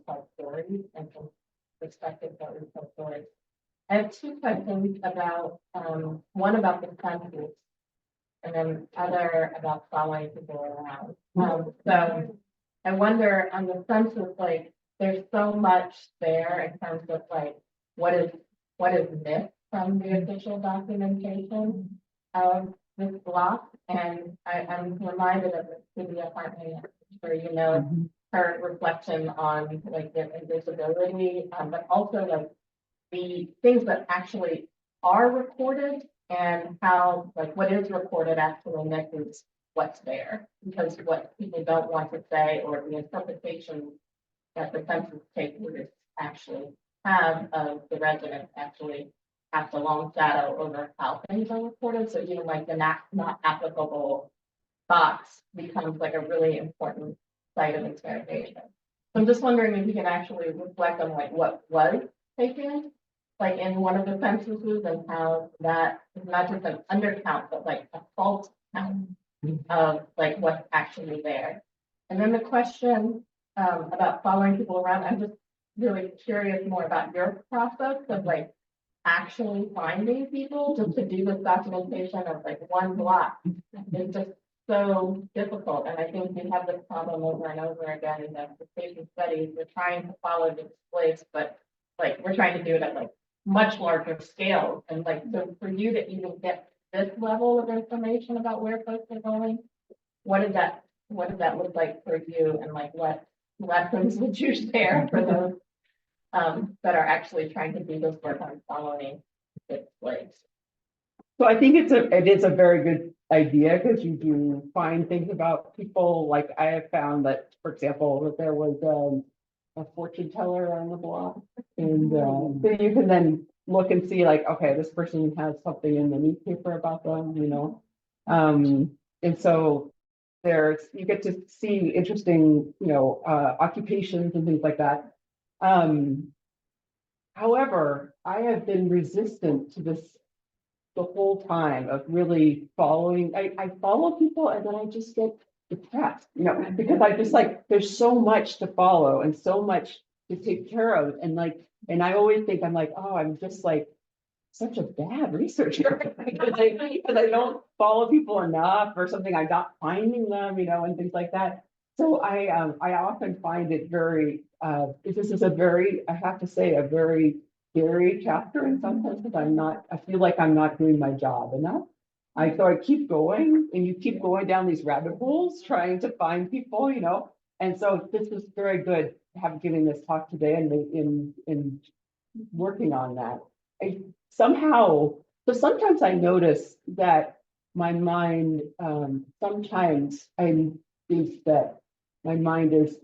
tell stories and from perspective that we tell stories. I have two questions about one about the census and then other about following people around. So I wonder on the census, like there's so much there in terms of like what is missed from the official documentation of this block. And I'm reminded of the city apartment, I'm sure you know, her reflection on like the invisibility, but also like the things that actually are recorded and how like what is recorded actually misses what's there, because what people don't want to say or the interpretation that the census takers actually have of the residents actually cast a long shadow over how things are reported. So even like the not applicable box becomes like a really important site of interrogation. So I'm just wondering if you can actually reflect on like what was taken like in one of the censuses and how that is not just an undercount, but like a false count of like what's actually there. And then the question about following people around, I'm just really curious more about your process of like actually finding people just to do this documentation of like one block. It's just so difficult. And I think we have this problem over and over again in the patient studies. We're trying to follow this place, but like we're trying to do it at like much larger scale. And like, so for you to even get this level of information about where folks are going, what does that look like for you? And like, what lessons would you share for those that are actually trying to do this work on following this place? So I think it is a very good idea because you do find things about people. Like I have found that, for example, that there was a fortune teller on the block, and so you can then look and see like, okay, this person has something in the newspaper about them, you know, and so you get to see interesting, you know, occupations and things like that. However, I have been resistant to this the whole time of really following. I follow people and then I just get depressed, you know, because I just like, there's so much to follow and so much to take care of. And like, and I always think I'm like, oh, I'm just like such a bad researcher because I don't follow people enough or something. I'm not finding them, you know, and things like that. So I often find it very, this is a very, I have to say, a very scary chapter in some sense, because I feel like I'm not doing my job enough. So I keep going and you keep going down these rabbit holes trying to find people, you know. And so this is very good giving this talk today and in working on that. Sometimes I notice that my mind, sometimes I think that my mind is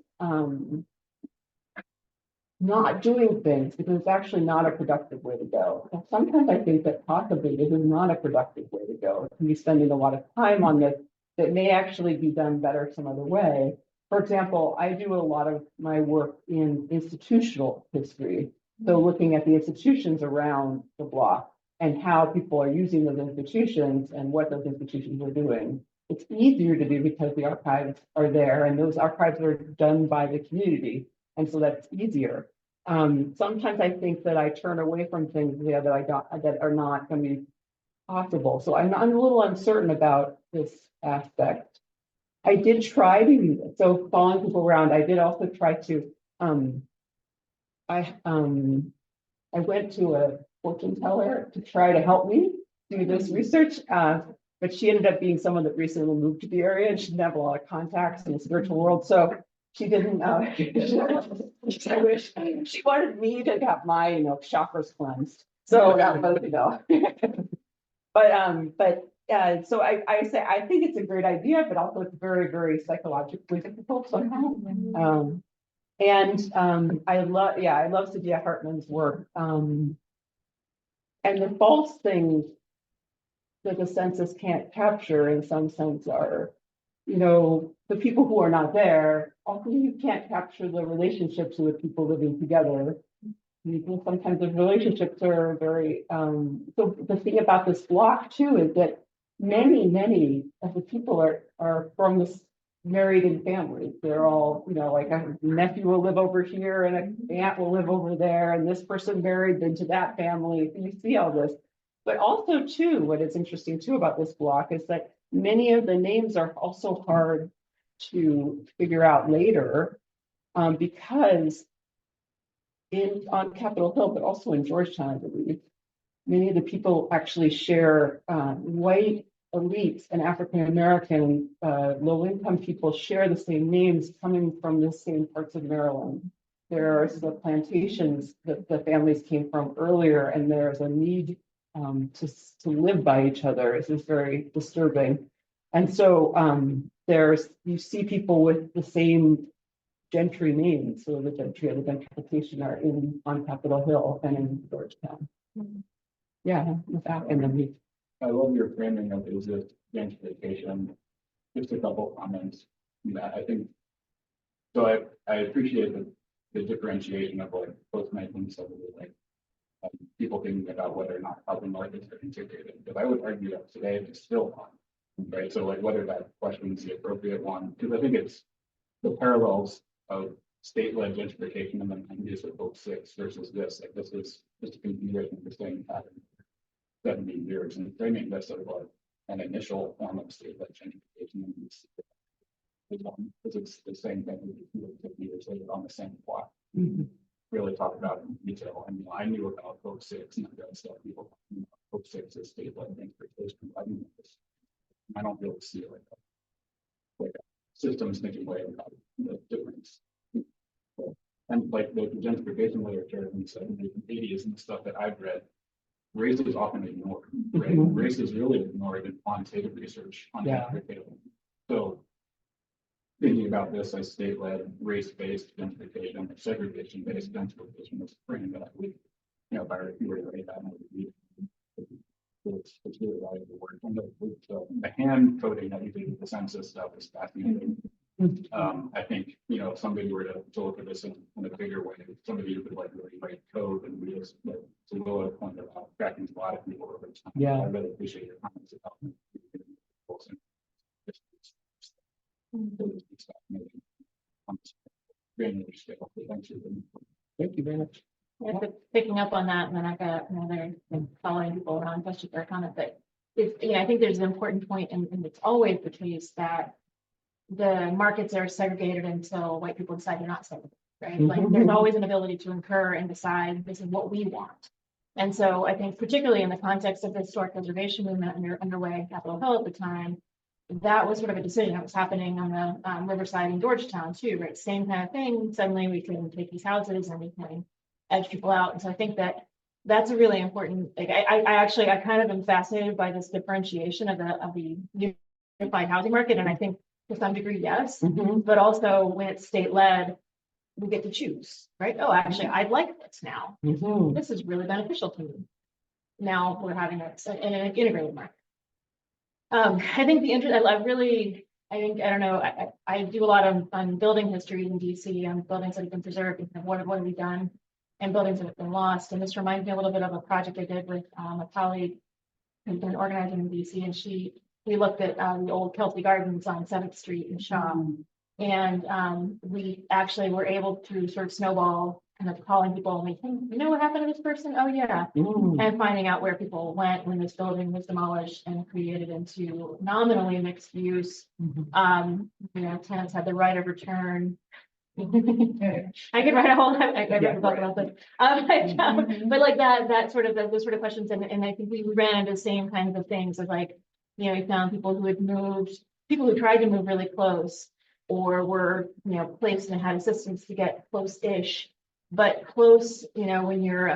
not doing things because it's actually not a productive way to go. And sometimes I think that possibly this is not a productive way to go. It can be spending a lot of time on this that may actually be done better some other way. For example, I do a lot of my work in institutional history. So looking at the institutions around the block and how people are using those institutions and what those institutions are doing. It's easier to do because the archives are there and those archives are done by the community. And so that's easier. Sometimes I think that I turn away from things that are not going to be possible. So I'm a little uncertain about this aspect. I did try to, so following people around, I did also try to, I went to a fortune teller to try to help me do this research, but she ended up being someone that recently moved to the area and she didn't have a lot of contacts in the spiritual world. So she didn't, I wish she wanted me to have my, you know, chakras cleansed. So, you know, so I say, I think it's a great idea, but also it's very, very psychologically difficult somehow. I love Sadia Hartman's work. And the false things that the census can't capture in some sense are, you know, the people who are not there. Often you can't capture the relationships of the people living together. Sometimes the relationships are very, so the thing about this block too is that many of the people are from this married in families. They're all, you know, like a nephew will live over here and an aunt will live over there, and this person married into that family. You see all this. But also too, what is interesting too about this block is that many of the names are also hard to figure out later, because on Capitol Hill, but also in Georgetown, I believe, many of the people actually share, white elites and African American low-income people share the same names coming from the same parts of Maryland. There's the plantations that the families came from earlier, and there's a need to live by each other. This is very disturbing. And so you see people with the same gentry names. So the gentry of the gentrification are on Capitol Hill and in Georgetown. Yeah, and then I love your framing of is it gentrification. Just a couple comments. I think so. I appreciate the differentiation of like post 1970, like People thinking about whether or not housing markets are integrated, because I would argue that today it's still on, right? So like whether that question is the appropriate one, because I think it's the parallels of state-led gentrification and then use of both six versus this, like this is just a continuation of the same pattern. 70 years and framing this as like an initial form of state-led gentrification. Because it's the same thing we do 50 years later on the same plot. Really talk about it in detail. I mean, I knew about Book 6 and I got stuff people talking about Book 6 as state-led gentrification. I don't really see it like a systems thinking way about the difference. And like the gentrification literature in the 70s and 80s and the stuff that I've read, race is often ignored, right? Race is really ignored in quantitative research on gentrification. So thinking about this as state-led, race-based gentrification or segregation-based gentrification is a frame that I would, if you were to write that, I would read. It's really valuable work. And the hand coding that you did with the census stuff is fascinating. I think, if somebody were to look at this in a bigger way, somebody who could like really write code and we just like to go a point about tracking a lot of people over time. Yeah. I really appreciate your comments about granular scale. Thank you very much. Yeah, but picking up on that, and then I got another following people around, especially for a comment, but it's, I think there's an important point, and it's always the case that the markets are segregated until white people decide they're not segregated, right? Like there's always an ability to incur and decide this is what we want. And so I think particularly in the context of the historic preservation movement underway in Capitol Hill at the time, that was sort of a decision that was happening on the Riverside in Georgetown too, right? Same kind of thing. Suddenly we can take these houses and we can edge people out. And so I think that that's a really important, like I kind of am fascinated by this differentiation of the unified housing market. And I think to some degree, yes, but also when it's state-led, we get to choose, right? Oh, actually, I'd like this now. This is really beneficial to me. Now we're having it in an integrated market. I think I don't know, I do a lot on building history in DC and buildings that have been preserved and what have we done and buildings that have been lost. And this reminds me a little bit of a project I did with a colleague who's been organizing in DC, and we looked at the old Kelsey Gardens on 7th Street in Shaw. And we actually were able to sort of snowball kind of calling people and like, hey, what happened to this person? Oh yeah. And finding out where people went when this building was demolished and created into nominally mixed use. Tenants had the right of return. I could write a whole, I read the book about this. But like that sort of those sort of questions. And I think we ran into the same kinds of things of like, we found people who had moved, people who tried to move really close or were, placed and had assistance to get close-ish, but close, when you're,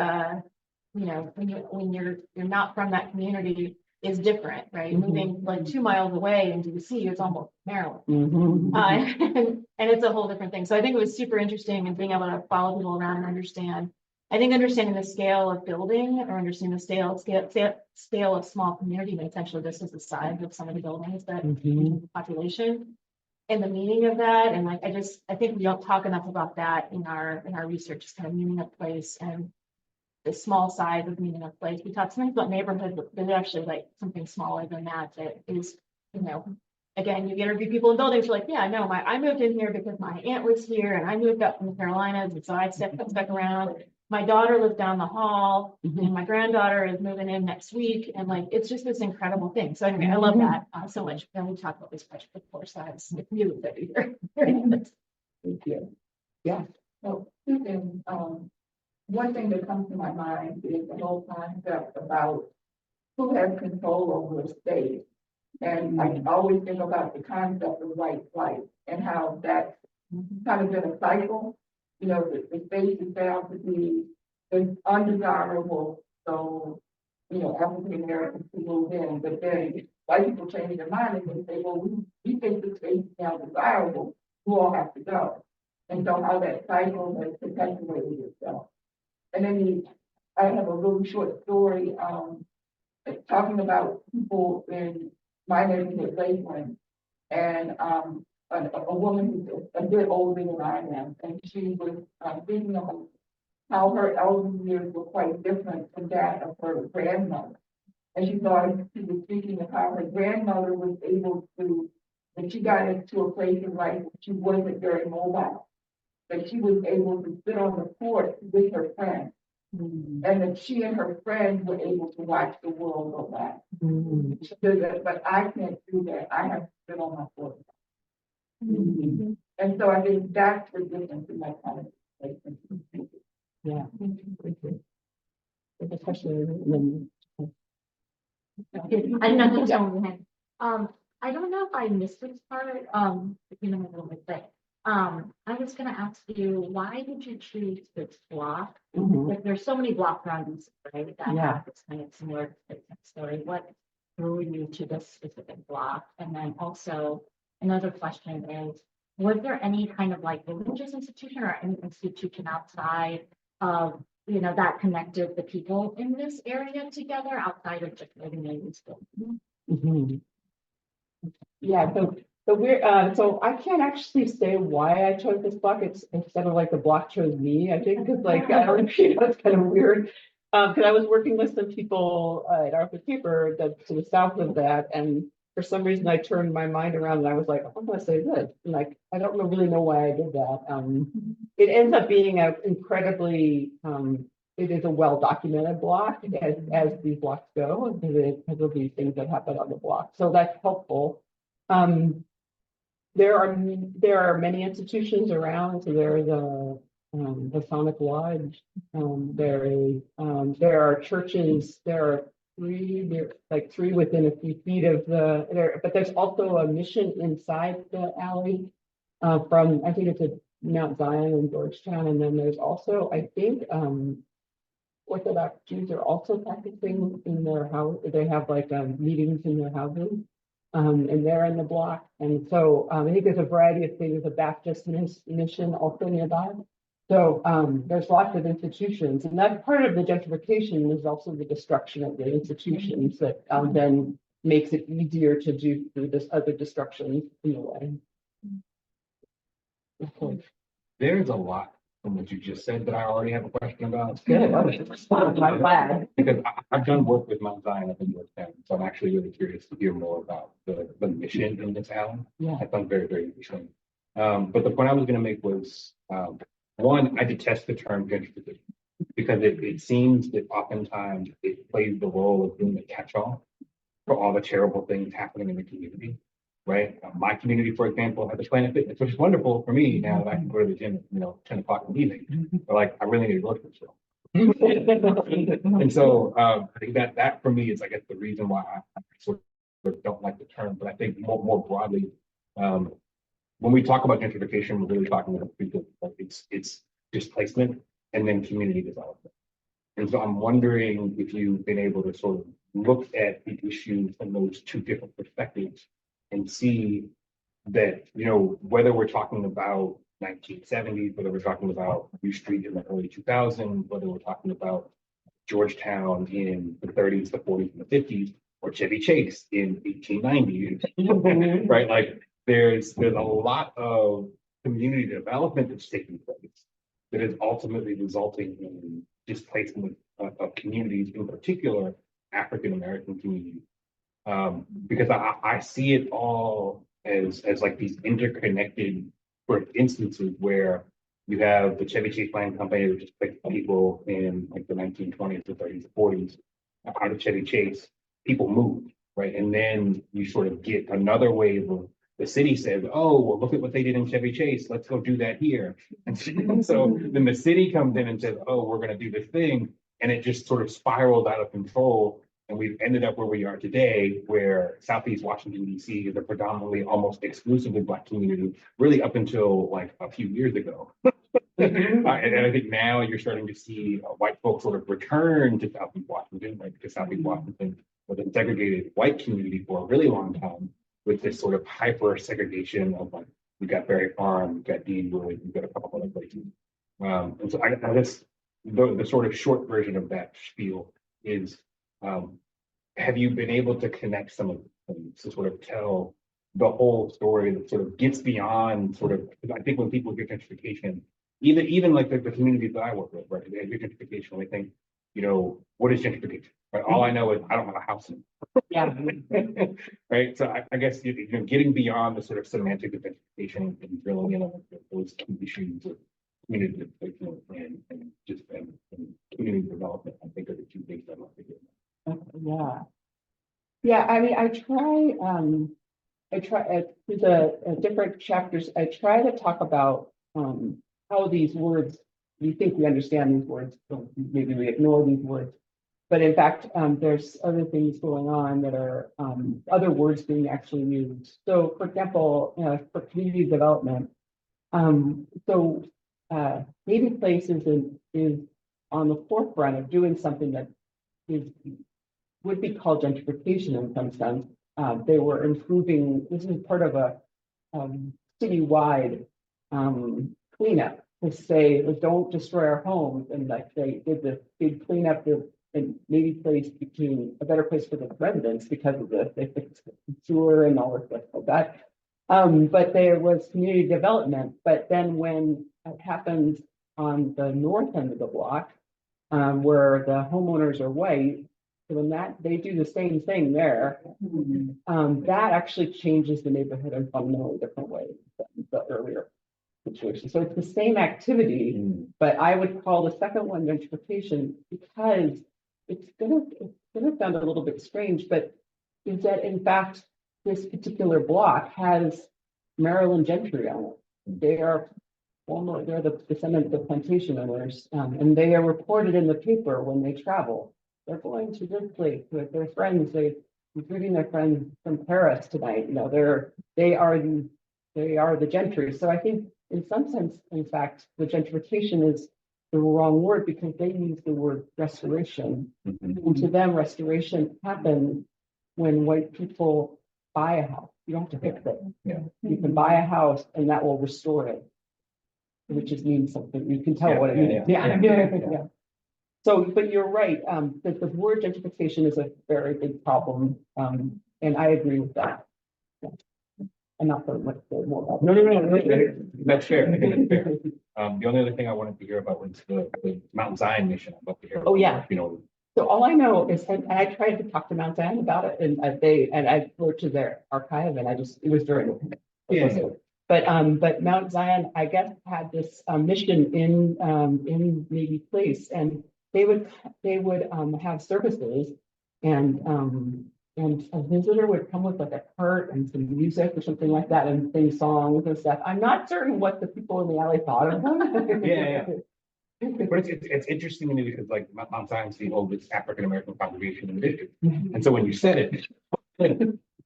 when you're not from that community is different, right? Moving like 2 miles away in DC is almost Maryland. And it's a whole different thing. So I think it was super interesting and being able to follow people around and understand. I think understanding the scale of building or understanding the scale of small community, but essentially this is the size of some of the buildings that the population and the meaning of that. And like I think we don't talk enough about that in our research, just kind of meaning of place and the small size of meaning of place. We talk sometimes about neighborhood, but there's actually like something smaller than that is, again, you interview people in buildings, you're like, yeah, no, I moved in here because my aunt was here and I moved up from the Carolinas. And so I stepped back around. My daughter lives down the hall and my granddaughter is moving in next week. And like, it's just this incredible thing. So anyway, I love that so much. And we talk about this question before size. It's really good either. Thank you. Yeah. So two things. One thing that comes to my mind is the whole concept about who has control over the state. And I always think about the concept of white flight and how that's kind of been a cycle. The state is found to be undesirable. So, African Americans who move in, but then white people change their mind and they say, well, we think the state is now desirable. Who all have to go? And so how that cycle has perpetuated itself. And then I have a really short story talking about people in my neighborhood, Lakeland, and a woman who's a bit older than I am, and she was thinking about how her elder years were quite different from that of her grandmother. And she thought she was speaking of how her grandmother was able to, when she got into a place in life, she wasn't very mobile. But she was able to sit on the porch with her friends. And that she and her friends were able to watch the world go by. She did that, but I can't do that. I have to sit on my porch. And so I think that's the difference in that kind of situation. Yeah. Especially when. I know you told me. I don't know if I missed this part, you know, a little bit, but, I was gonna ask you, why did you choose this block? Mhm. Like, there's so many block runs, right, that Yeah. have this kind of similar story. What drew you to this specific block? And then also, another question is, was there any kind of like religious institution or any institution outside of, you know, that connected the people in this area together outside of just living in this building? Mhm. Yeah, so we're, so I can't actually say why I chose this block. It's instead of like the block chose me, I think, because like, I don't know, you know, it's kind of weird. Because I was working with some people at our paper that to the south of that, and for some reason I turned my mind around and I was like, I'm gonna say this. And like, I don't really know why I did that. It ends up being a incredibly, it is a well-documented block as these blocks go, because of these things that happen on the block. So that's helpful. There are many institutions around. So there's a Masonic Lodge. There are churches. There are three within a few feet of there. But there's also a mission inside the alley. From I think it's a Mount Zion in Georgetown, and then there's also I think Orthodox Jews are also practicing in their house. They have like meetings in their houses. And they're in the block. And so I think there's a variety of things, a Baptist mission also nearby. So there's lots of institutions, and that's part of the gentrification is also the destruction of the institutions that then makes it easier to do through this other destruction in a way. Okay. There's a lot from what you just said that I already have a question about. Good. I'm glad. Because I've done work with Mount Zion up in Georgetown, so I'm actually really curious to hear more about the mission in this alley. Yeah. I found very, very interesting. But the point I was going to make was, one, I detest the term gentrification because it seems that oftentimes it plays the role of being a catch-all for all the terrible things happening in the community. Right. My community, for example, has a Planet Fitness, which is wonderful for me now that I can go to the gym, you know, 10 o'clock in the evening. But like, I really need to go to the show. And so I think that for me is, I guess, the reason why I sort of don't like the term. But I think more broadly, when we talk about gentrification, we're really talking about it's displacement and then community development. And so I'm wondering if you've been able to sort of look at the issues from those two different perspectives and see that, you know, whether we're talking about 1970s, whether we're talking about U Street in the early 2000s, whether we're talking about Georgetown in the 30s, the 40s, and the 50s, or Chevy Chase in 1890, right? Like there's a lot of community development that's taking place that is ultimately resulting in displacement of communities, in particular African American communities. Because I see it all as like these interconnected sort of instances where you have the Chevy Chase Land Company that just picked people in like the 1920s, the 30s, the 40s out of Chevy Chase. People moved, right? And then you sort of get another wave of the city says, oh, well, look at what they did in Chevy Chase. Let's go do that here. And so then the city comes in and says, oh, we're going to do this thing. And it just sort of spiraled out of control. And we've ended up where we are today, where Southeast Washington, D.C. is a predominantly almost exclusively Black community, really up until like a few years ago. And I think now you're starting to see white folks sort of return to Southeast Washington, right? Because Southeast Washington was a segregated white community for a really long time, with this sort of hyper segregation of like, we've got Berry Farm, we've got Deanwood, we've got a couple other places. And so I guess the sort of short version of that spiel is, have you been able to connect some of the things to sort of tell the whole story that sort of gets beyond sort of, I think when people get gentrification, even like the communities that I work with, right, the gentrification, we think, what is gentrification? Right, all I know is I don't have a house in. Yeah. Right, so I guess, getting beyond the sort of semantic of gentrification and drilling in on those key issues of community displacement and community development, I think are the two things I'd like to get. Yeah. Yeah, I mean, through the different chapters, I try to talk about, how these words, we think we understand these words, so maybe we ignore these words. But in fact, there's other things going on that are, other words being actually used. So for example, for community development, Maybe Places is on the forefront of doing something that would be called gentrification in some sense. They were improving, this is part of a citywide cleanup to say, don't destroy our homes. And like they did this big cleanup and maybe Place became a better place for the residents because of this. They fixed the sewer and all this stuff like that. But there was community development. But then when it happens on the north end of the block, where the homeowners are white, so when they do the same thing there, that actually changes the neighborhood in fundamentally different ways than the earlier situation. So it's the same activity, but I would call the second one gentrification because it's gonna sound a little bit strange, but is that in fact this particular block has Maryland gentry on it. They're the descendants of plantation owners, and they are reported in the paper when they travel. They're going to this place with their friends. They're recruiting their friends from Paris tonight. They are the gentry. So I think in some sense, in fact, the gentrification is the wrong word because they use the word restoration. And to them, restoration happens when white people buy a house. You don't have to fix it. Yeah. You can buy a house and that will restore it, which just means something. You can tell what it means. Yeah. So, but you're right, that the word gentrification is a very big problem, and I agree with that. Yeah. I'm not going to say more about. No. That's fair. I think that's fair. The only other thing I wanted to hear about was the Mount Zion mission. I'd love to hear. Oh, yeah. More, So all I know is that I tried to talk to Mount Zion about it, and I wrote to their archive, and it was during. Yeah. But Mount Zion, I guess, had this mission in Navy Place, and they would have services, and a visitor would come with like a cart and some music or something like that, and sing songs and stuff. I'm not certain what the people in the alley thought of them. Yeah. But it's interesting to me because like Mount Zion's the oldest African American congregation in the district, and so when you said it,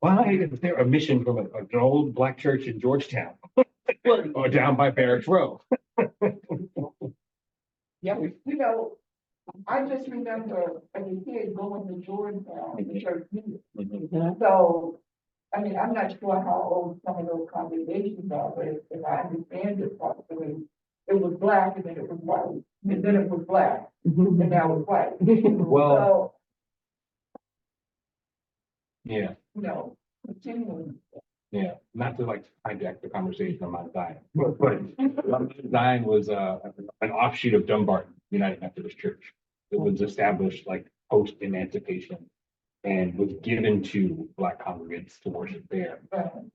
why is there a mission from an old black church in Georgetown or down by Barracks Row? Yeah, I just remember as a kid going to Georgetown in church music. Mhm. So, I mean, I'm not sure how old some of those congregations are, but if I understand it properly, it was black and then it was white, and then it was black, and now it's white. Well, So, yeah. Continuing. Yeah, not to like hijack the conversation on Mount Zion, but Mount Zion was an offshoot of Dumbarton United Methodist Church. It was established like post-emancipation and was given to black congregants to worship there.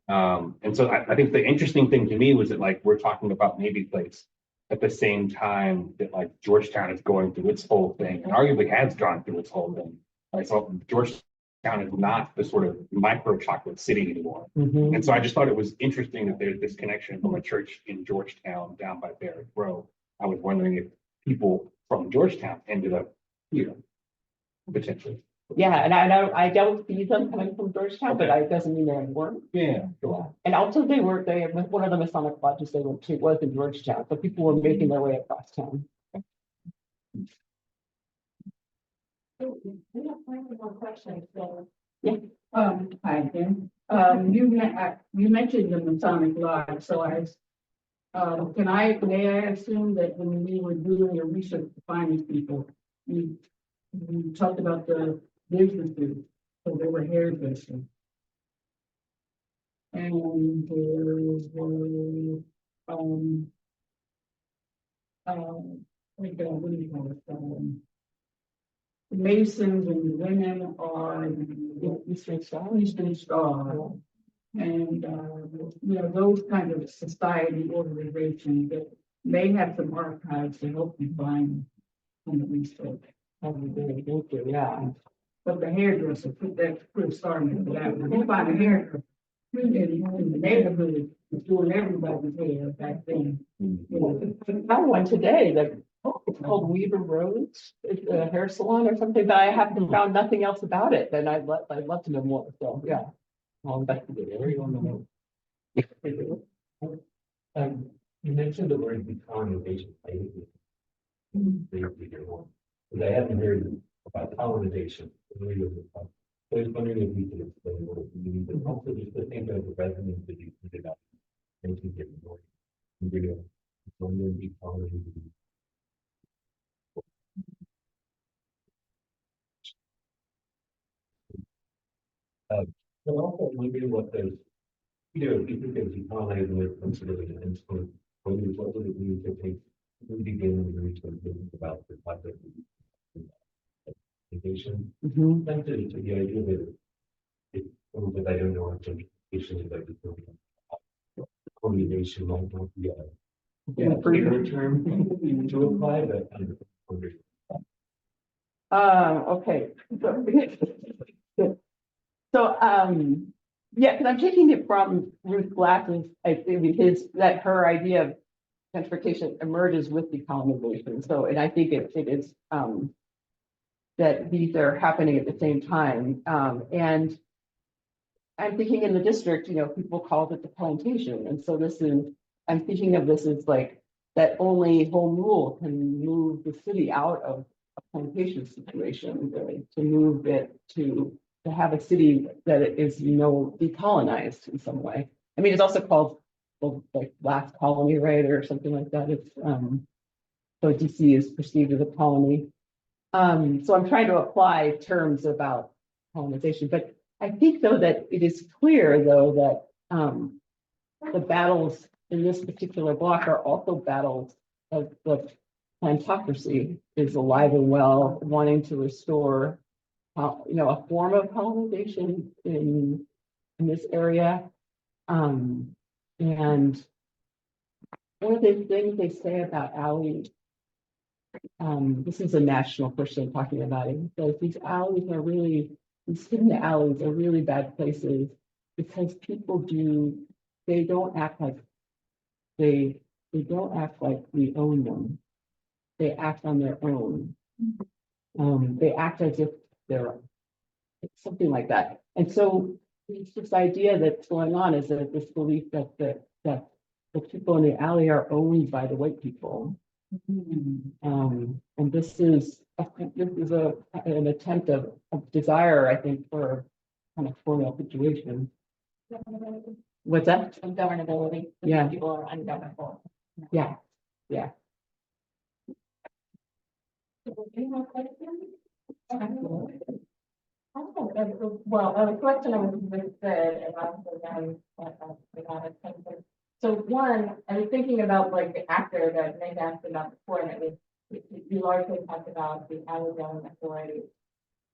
And so I think the interesting thing to me was that like we're talking about Navy Place at the same time that like Georgetown is going through its whole thing and arguably has gone through its whole thing. Like so Georgetown is not the sort of micro chocolate city anymore. And so I just thought it was interesting that there's this connection from a church in Georgetown down by Barrett Row. I was wondering if people from Georgetown ended up here, potentially. Yeah, and I don't see them coming from Georgetown, but it doesn't mean they weren't. Yeah. And also one of the Masonic lodges they went to was in Georgetown, so people were making their way across town. We have time for more questions, so. Hi again. You mentioned the Masonic Lodge, so may I assume that when we were doing your research to find these people, you talked about the businesses, so they were hairdressers. And there was, we don't really know it, Masons and women are Eastern Star. Eastern Star. And, you know, those kind of society organizations that may have some archives to help you find some of these folks. Yeah. But the hairdresser, put a star in that. When you find a hairdresser in the neighborhood, was doing everybody's hair back then. I found one today that, it's called Weaver Rose. It's a hair salon or something, but I haven't found nothing else about it, and I'd love to know more, so, yeah. I'll investigate it. Very on the note. You mentioned the word decolonization. Because I haven't heard about colonization. So I was wondering if you could explain what it means, and also just to think of the resonance that you put it up. Thank you, different. Decolonization. But also wondering what those, if you think of decolonizing with consideration and so, what would it mean to take, we begin to research about the project. Mhm. That's it, to the idea that it, that I don't know what gentrification is like, combination might not be a clear term to apply, but I'm wondering. Okay. So, yeah, because I'm taking it from Ruth Glass's, I think her idea of gentrification emerges with decolonization. So, and I think it is, that these are happening at the same time. And I'm thinking in the district, people called it the plantation. And so I'm thinking of this as like, that only home rule can move the city out of a plantation situation, really, to move it to have a city that is, decolonized in some way. I mean, it's also called like last colony, right, or something like that. It's so DC is perceived as a colony. So I'm trying to apply terms about colonization, but I think though that it is clear though that the battles in this particular block are also battles of the plantocracy is alive and well, wanting to restore a form of colonization in this area. And one of the things they say about alleys, this is a national person talking about it. So these hidden alleys are really bad places because they don't act like we own them. They act on their own. They act as if they're something like that. And so this idea that's going on is that this belief that the people in the alley are owned by the white people. And this is an attempt of desire, I think, for kind of formal situation. What's that? Ungovernability. Yeah. People are ungovernable. Yeah. Any more questions? Well, a question I was just said, and also then, so one, I was thinking about like the actor that Meg asked about before, and it was, you largely talked about the Alabama Authority.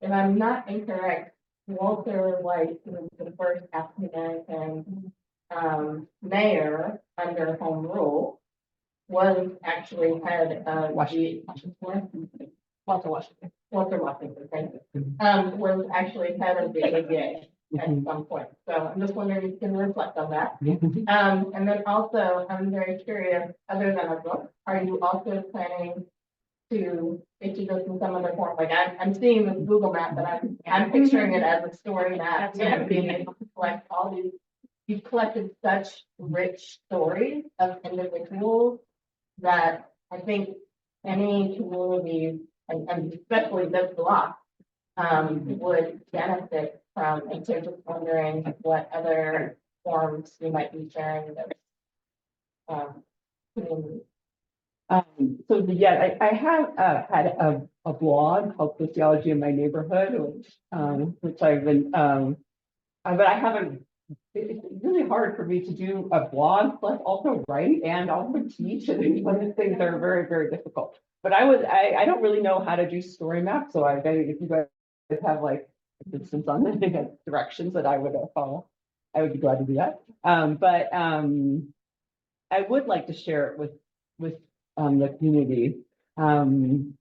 If I'm not incorrect, Walter White, who was the first African-American mayor under home rule, was actually head of Walter Washington, thank you, was actually head of the ABA at some point. So I'm just wondering if you can reflect on that. And then also, I'm very curious, other than a book, are you also planning to issue this in some other form? Like I'm seeing this Google map, but I'm picturing it as a story map, being able to collect all these. You've collected such rich stories of individuals that I think any community, and especially this block, would benefit from. And so just wondering what other forms you might be sharing those communities. So I have had a blog called Sociology in My Neighborhood, which I've been, but I haven't it's really hard for me to do a blog, plus also write and also teach, and these things are very, very difficult. But I don't really know how to do story maps, so if you guys have like assistance on the directions that I would follow, I would be glad to do that. But I would like to share it with the community. And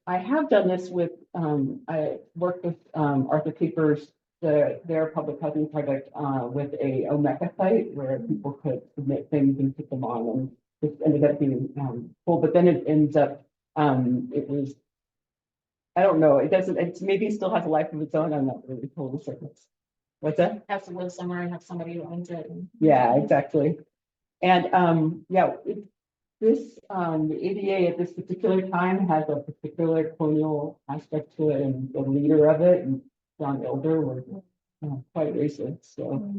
I have done this with, I worked with Arthur Capers, their public housing project with a Omeka site where people could submit things and put them on, and this ended up being cool. But then it ends up, it was, I don't know, it's maybe it still has a life of its own. I'm not really told the circus. What's that? Has to live somewhere and have somebody who owns it. Yeah, exactly. And yeah, this the ADA at this particular time has a particular colonial aspect to it, and the leader of it, and John Elder, was quite racist. So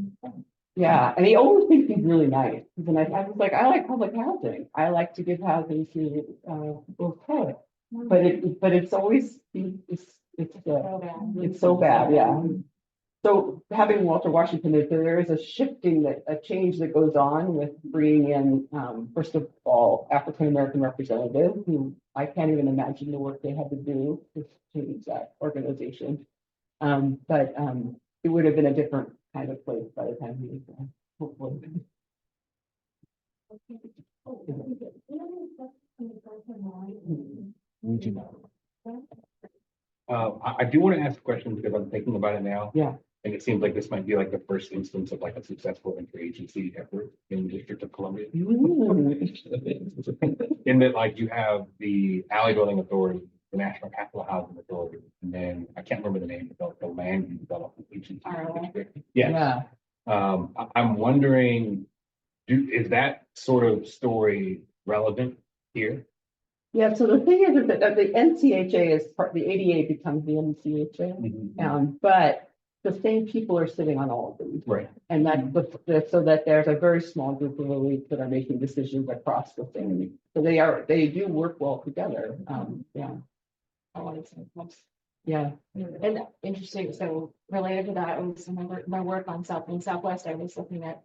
yeah, and he always thinks he's really nice. And I was like, I like public housing. I like to give housing to people of color. But it's always it's so bad, yeah. So having Walter Washington, there is a a change that goes on with bringing in, first of all, African-American representatives, who I can't even imagine the work they had to do to change that organization. But it would have been a different kind of place by the time he was there, hopefully. Would you know? I do want to ask a question because I'm thinking about it now. Yeah. And it seems like this might be like the first instance of like a successful interagency effort in the District of Columbia. In that, like, you have the Alley Building Authority, the National Capital Housing Authority, and then I can't remember the name, but the Land Use Development Agency. in the district. Yes. Yeah. I'm wondering, is that sort of story relevant here? Yeah, so the thing is that the NCHA is the ADA becomes the NCHA, but the same people are sitting on all of them. Right. And so that there's a very small group of elites that are making decisions across the thing. So they do work well together. Yeah. Yeah. And interesting, so related to that, was my work on South and Southwest, I was looking at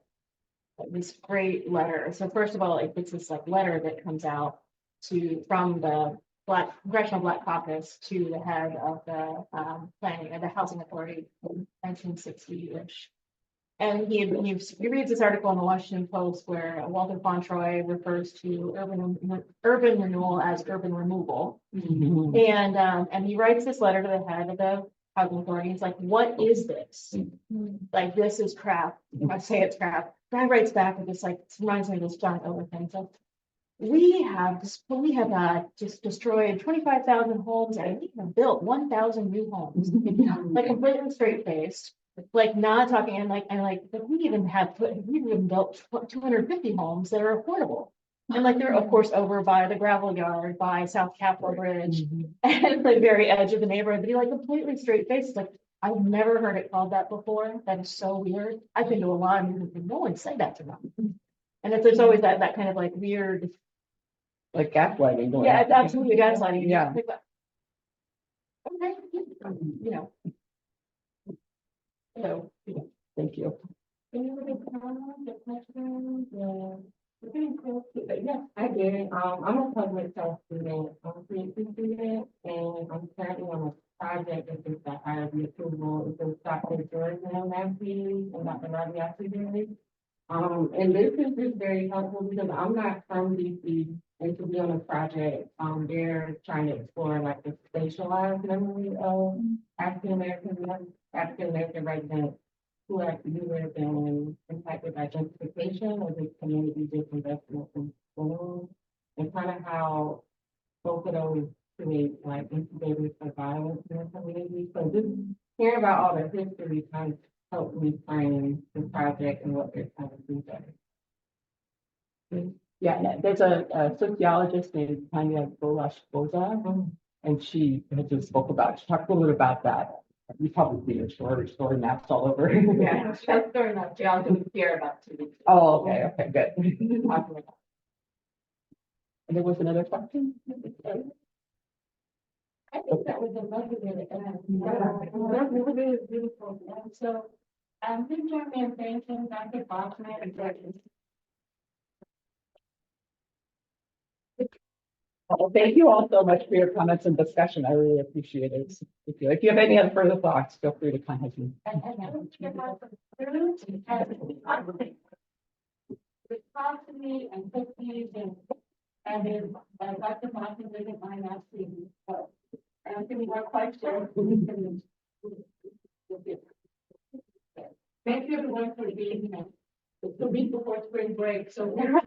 this great letter. So first of all, it's this like letter that comes out from the Congressional Black Caucus to the head of the planning and the Housing Authority in 1960-ish. And he reads this article in the Washington Post where Walter Fauntroy refers to urban renewal as urban removal. And he writes this letter to the head of the Housing Authority. He's like, what is this? Like, this is crap. I say it's crap. Guy writes back with this, like, it reminds me of this John Elder thing. So we have just destroyed 25,000 homes and we have built 1,000 new homes. Like completely straight faced, like not talking and we even built 250 homes that are affordable. And like they're of course over by the gravel yard by South Capitol Bridge and the very edge of the neighborhood, but he like completely straight faced, like I've never heard it called that before. That is so weird. I've been to a lot of meetings and no one said that to them. And there's always that kind of like weird, like gaslighting going on. yeah, it's absolutely gaslighting. Yeah. Okay, you know. So, Thank you. any other comments or questions? Yeah, I did it. I'm a public health student. I'm a PhD student, and I'm currently on a project that is the IRB approval. It's a Dr. Jordan Matthews and Dr. Robbie Ashley. And this is just very helpful because I'm not from DC, and to be on a project, they're trying to explore like the spatialized memory of African American residents who have been impacted by gentrification or the community disinvestment from schools, and kind of how both of those create like incubators for violence in the community. So just hearing about all the history kind of helped me frame the project and what they're trying to do better. Yeah, there's a sociologist named Tanya Golash-Boza, and she talked a little bit about that. You probably see her story maps all over. yeah, that's very much. Yeah, I'll do here about 2 weeks. Oh, okay, good. And Talking about there was another question? I think that was a lovely way to end. That really is beautiful. And so Please join me in thanking Dr. Bockman and Dr. Well, thank you all so much for your comments and discussion. I really appreciate it. If you have any other further thoughts, feel free to contact me. And don't forget about the fruit and the coffee and cookies and then Dr. Bockman didn't mind asking, but asking more questions. Thank you everyone for being here. It's the week before spring break, so we're